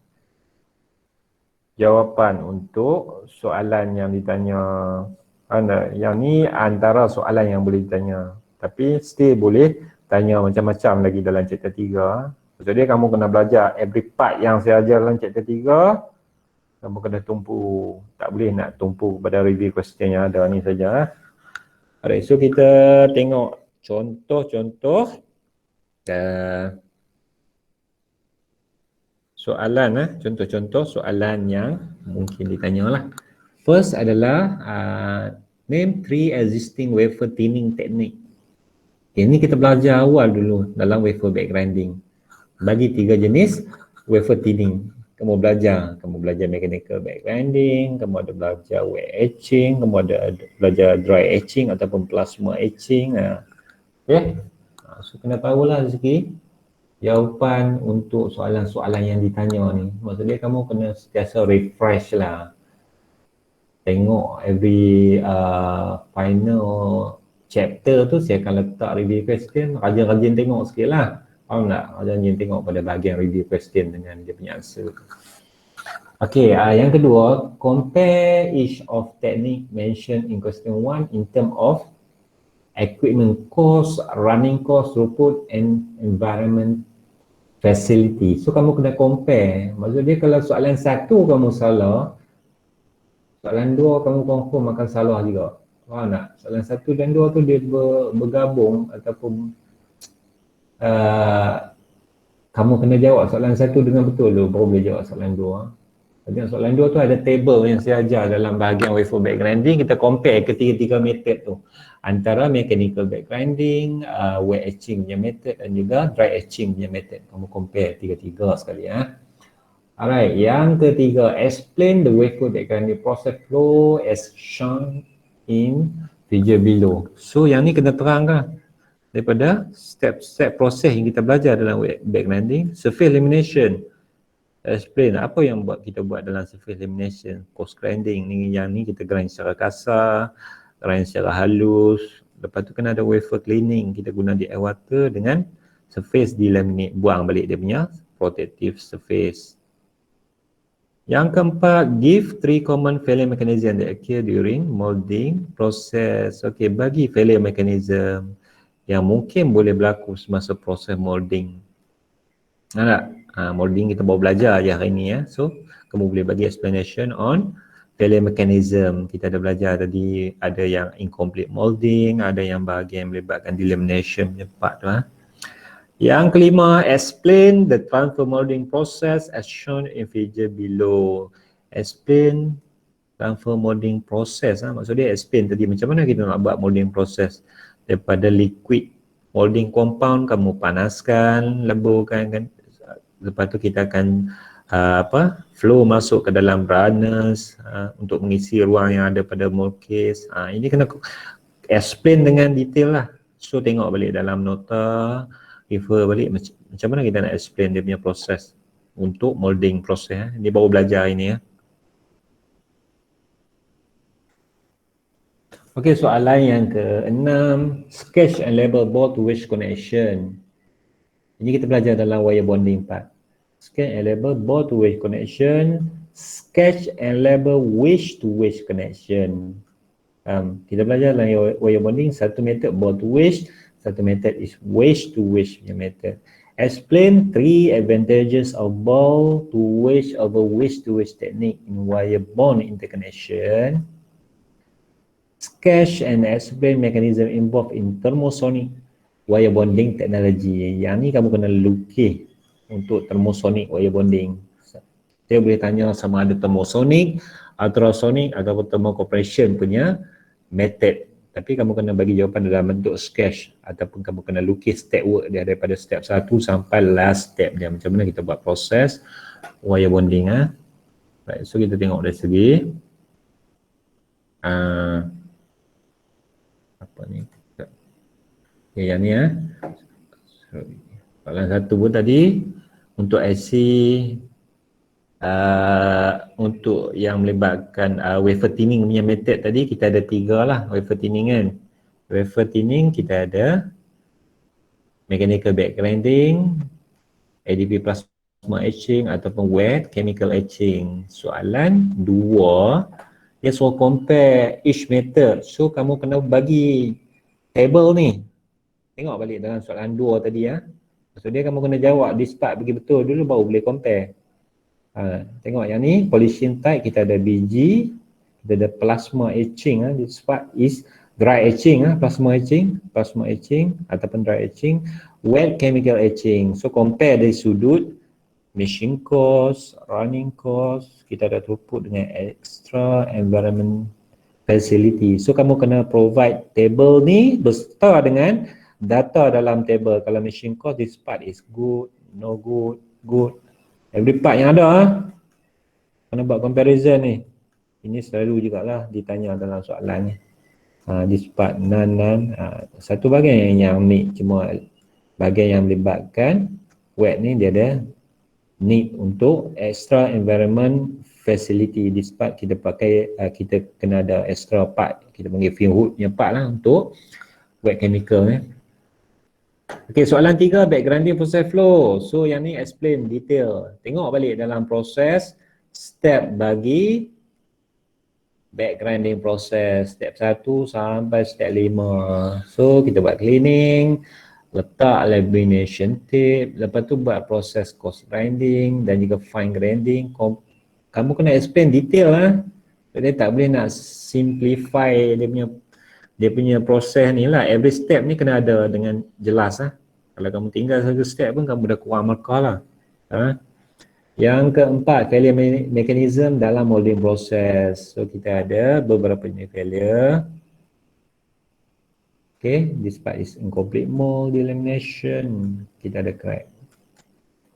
jawapan untuk soalan yang ditanya. Yang ni antara soalan yang boleh ditanya. Tapi still boleh tanya macam-macam lagi dalam chapter 3. Jadi kamu kena belajar every part yang saya ajar dalam chapter 3. Kamu kena tumpu. Tak boleh nak tumpu pada review question yang ada ni saja. Alright, so kita tengok contoh-contoh soalan, contoh-contoh soalan yang mungkin ditanya lah. First adalah name 3 existing wafer thinning technique. Ini kita belajar awal dulu dalam wafer backgrinding. Bagi 3 jenis wafer thinning. Kamu belajar mechanical backgrinding, kamu ada belajar wet etching, kamu ada belajar dry etching ataupun plasma etching. Okay. So kena tahulah sikit jawapan untuk soalan-soalan yang ditanya ni. Maksudnya kamu kena sentiasa refresh lah. Tengok every final chapter tu saya akan letak review question. Rajin-rajin tengok sikit lah. Faham tak? Rajin-rajin tengok pada bahagian review question dengan dia punya answer. Okay, yang kedua, compare each of technique mentioned in question 1 in term of equipment cost, running cost, throughput and environment facility. So kamu kena compare. Maksudnya kalau soalan 1 kamu salah, soalan 2 kamu confirm akan salah juga. Faham tak? Soalan 1 dan 2 tu dia bergabung ataupun kamu kena jawab soalan 1 dengan betul tu baru boleh jawab soalan 2. Jadi soalan 2 tu ada table yang saya ajar dalam bahagian wafer backgrinding. Kita compare ketiga-tiga method tu. Antara mechanical backgrinding, wet etching punya method dan juga dry etching punya method. Kamu compare tiga-tiga sekali ya. Alright, yang ketiga, explain the wafer backgrinding process flow as shown in figure below. So yang ni kena terangkan daripada step-step proses yang kita belajar dalam backgrinding. Surface elimination, explain apa yang kita buat dalam surface elimination. Post grinding ni, yang ni kita grind secara kasar, grind secara halus. Lepas tu kena ada wafer cleaning, kita guna di air water dengan surface delaminate, buang balik dia punya protective surface. Yang keempat, give 3 common failure mechanism that occur during molding process. Okay, bagi failure mechanism yang mungkin boleh berlaku semasa proses molding. Molding kita baru belajar je hari ni ya. So, kamu boleh bagi explanation on failure mechanism. Kita ada belajar tadi, ada yang incomplete molding, ada yang bahagian melibatkan delamination punya part tu. Yang kelima, explain the transfer molding process as shown in figure below. Explain transfer molding process. Maksudnya explain tadi macam mana kita nak buat molding process. Daripada liquid molding compound, kamu panaskan, leburkan kan. Lepas tu kita akan flow masuk ke dalam runners untuk mengisi ruang yang ada pada mold case. Ini kena explain dengan detail lah. So tengok balik dalam nota, refer balik macam mana kita nak explain dia punya proses untuk molding proses. Ini baru belajar ini ya. Okey, soalan yang ke-6, sketch and label ball to wedge connection. Ini kita belajar dalam wire bonding part. Sketch and label ball to wedge connection, sketch and label wedge to wedge connection. Kita belajar dalam wire bonding, satu method ball to wedge, satu method is wedge to wedge punya method. Explain 3 advantages of ball to wedge over wedge to wedge technique in wire bond interconnection. Sketch and explain mechanism involved in thermosonic wire bonding technology. Yang ni kamu kena lukis untuk thermosonic wire bonding. Saya boleh tanya sama ada thermosonic, ultrasonic ataupun thermocompression punya method. Tapi kamu kena bagi jawapan dalam bentuk sketch ataupun kamu kena lukis step work dia daripada step 1 sampai last step dia. Macam mana kita buat proses wire bonding. Right, so kita tengok dari segi apa ni? Okay, yang ni soalan 1 pun tadi untuk IC untuk yang melibatkan wafer thinning punya method tadi kita ada 3 lah wafer thinning kan. Wafer thinning kita ada mechanical back grinding, ADP plasma etching ataupun wet chemical etching. Soalan 2, dia suruh compare each method. So kamu kena bagi table ni. Tengok balik dalam soalan 2 tadi ya. So dia kamu kena jawab this part bagi betul dulu baru boleh compare. Tengok yang ni polishing type kita ada BG, kita ada plasma etching. This part is dry etching, plasma etching ataupun dry etching, wet chemical etching. So compare dari sudut machine cost, running cost, kita ada throughput dengan extra environment facility. So kamu kena provide table ni beserta dengan data dalam table. Kalau machine cost, this part is good, no good, good. Every part yang ada kena buat comparison ni. Ini selalu jugalah ditanya dalam soalan ni. This part none. Satu bahagian yang need, cuma bahagian yang melibatkan wet ni dia ada need untuk extra environment facility. This part kita pakai, kita kena ada extra part, kita panggil fume hood punya part lah untuk wet chemical ni. Okey, soalan 3, back grinding process flow. So yang ni explain detail. Tengok balik dalam proses step bagi back grinding process, step 1 sampai step 5. So kita buat cleaning, letak lamination tape, lepas tu buat proses coarse grinding dan juga fine grinding. Kamu kena explain detail lah. Jadi tak boleh nak simplify dia punya proses ni lah. Every step ni kena ada dengan jelas lah. Kalau kamu tinggal satu step pun kamu dah kurang markah lah. Yang keempat, failure mechanism dalam molding process. So kita ada beberapa jenis failure. Okay, this part is incomplete mold delamination. Kita ada crack.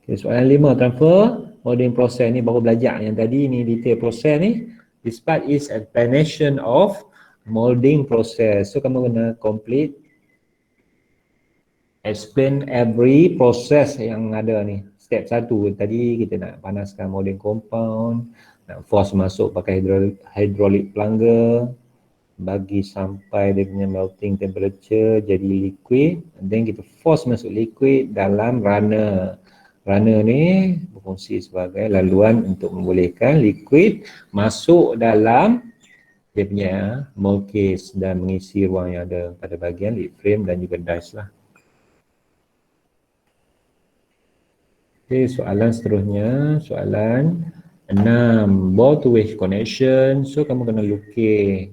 Okay, soalan 5, transfer molding process ni baru belajar yang tadi ni detail proses ni. This part is explanation of molding process. So kamu kena complete explain every process yang ada ni. Step 1 tadi kita nak panaskan molding compound, nak force masuk pakai hydraulic plunger, bagi sampai dia punya melting temperature jadi liquid, and then kita force masuk liquid dalam runner. Runner ni berfungsi sebagai laluan untuk membolehkan liquid masuk dalam dia punya mold case dan mengisi ruang yang ada pada bahagian lead frame dan juga dice lah. Okay, soalan seterusnya, soalan 6, ball to wedge connection. So kamu kena lukis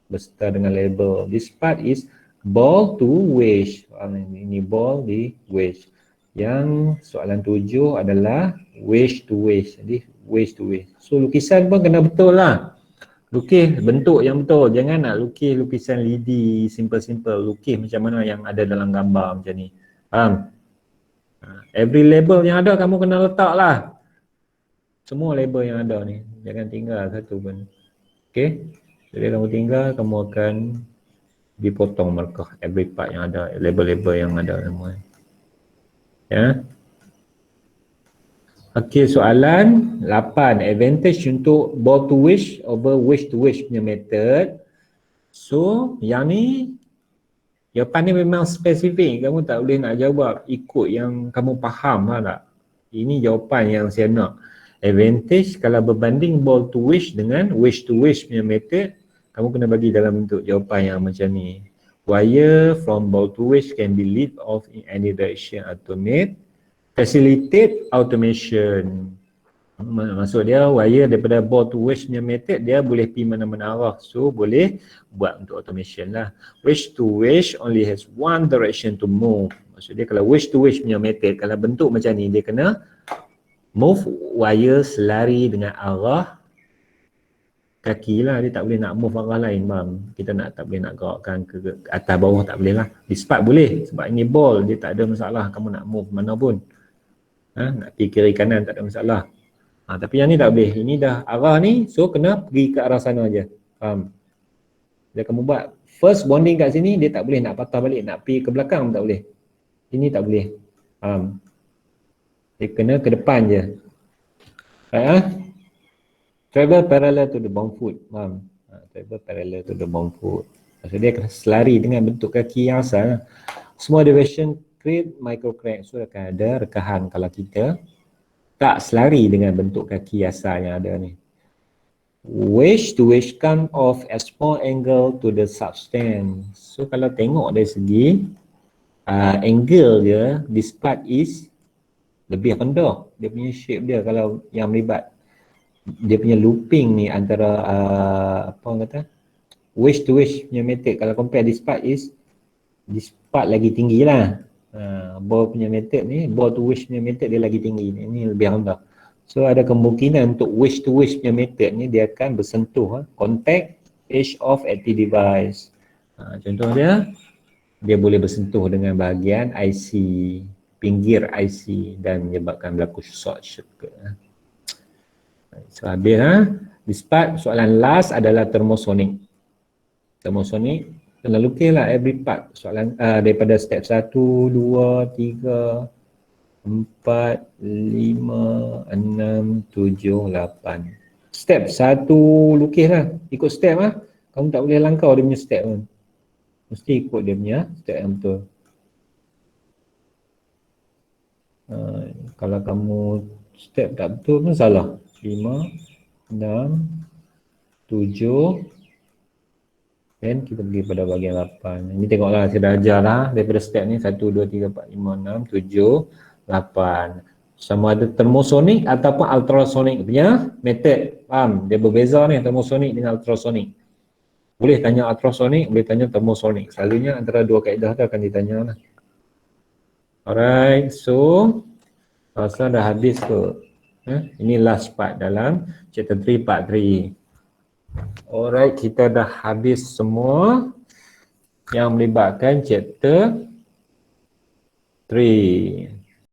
beserta dengan label. This part is ball to wedge. Ini ball di wedge. Yang soalan 7 adalah wedge to wedge. Jadi wedge to wedge. So lukisan pun kena betul lah. Lukis bentuk yang betul. Jangan nak lukis lukisan lidi simple-simple. Lukis macam mana yang ada dalam gambar macam ni. Faham? Every label yang ada kamu kena letak lah. Semua label yang ada ni. Jangan tinggal satu pun. Okay. Jadi kamu tinggal, kamu akan dipotong markah every part yang ada. Label-label yang ada semua. Ya. Okay, soalan 8. Advantage untuk ball to wedge over wedge to wedge punya method. So, yang ni jawapan ni memang spesifik, kamu tak boleh nak jawab ikut yang kamu faham lah tak? Ini jawapan yang saya nak. Advantage kalau berbanding ball to wedge dengan wedge to wedge punya method, kamu kena bagi dalam bentuk jawapan yang macam ni. Wire from ball to wedge can be lead off in any direction automate, facilitate automation. Maksud dia wire daripada ball to wedge punya method dia boleh pergi mana-mana arah, so boleh buat untuk automation lah. Wedge to wedge only has one direction to move. Maksud dia kalau wedge to wedge punya method, kalau bentuk macam ni dia kena move wire selari dengan arah kaki lah, dia tak boleh nak move arah lain bang. Kita nak tak boleh nak gerakkan ke atas bawah, tak boleh lah. Di part boleh sebab ini ball, dia tak ada masalah kamu nak move mana pun. Nak pergi kiri kanan tak ada masalah. Tapi yang ni tak boleh. Ini dah arah ni, so kena pergi ke arah sana aja. Faham? Bila kamu buat first bonding kat sini, dia tak boleh nak patah balik, nak pergi ke belakang tak boleh. Ini tak boleh. Faham? Dia kena ke depan je. Right, travel parallel to the bound foot. Faham? Travel parallel to the bound foot. Maksud dia kena selari dengan bentuk kaki yang asal. Semua deviation create micro crack. So akan ada rekahan kalau kita tak selari dengan bentuk kaki asal yang ada ni. Wedge to wedge come off at small angle to the substance. So kalau tengok dari segi angle dia, this part is lebih rendah. Dia punya shape dia kalau yang melibat. Dia punya looping ni antara apa orang kata, wedge to wedge punya method. Kalau compare this part lagi tinggi lah. Ball punya method ni, ball to wedge punya method dia lagi tinggi. Ini lebih rendah. So ada kemungkinan untuk wedge to wedge punya method ni dia akan bersentuh contact edge of active device. Contoh dia boleh bersentuh dengan bahagian IC, pinggir IC dan menyebabkan berlaku short circuit. So habis this part, soalan last adalah thermosonic. Thermosonic kena lukis lah every part soalan daripada step 1, 2, 3, 4, 5, 6, 7, 8. Step 1 lukis lah, ikut step lah. Kamu tak boleh langkau dia punya step pun. Mesti ikut dia punya step yang betul. Kalau kamu step tak betul pun salah. 5, 6, 7, dan kita pergi pada bahagian 8. Ini tengoklah, saya dah ajar lah daripada step ni 1, 2, 3, 4, 5, 6, 7, 8. Sama ada thermosonic ataupun ultrasonic punya method. Faham? Dia berbeza ni thermosonic dengan ultrasonic. Boleh tanya ultrasonic, boleh tanya thermosonic. Selalunya antara dua kaedah tu akan ditanya lah. Alright, so rasa dah habis ke? Ini last part dalam chapter 3 part 3. Alright, kita dah habis semua yang melibatkan chapter 3.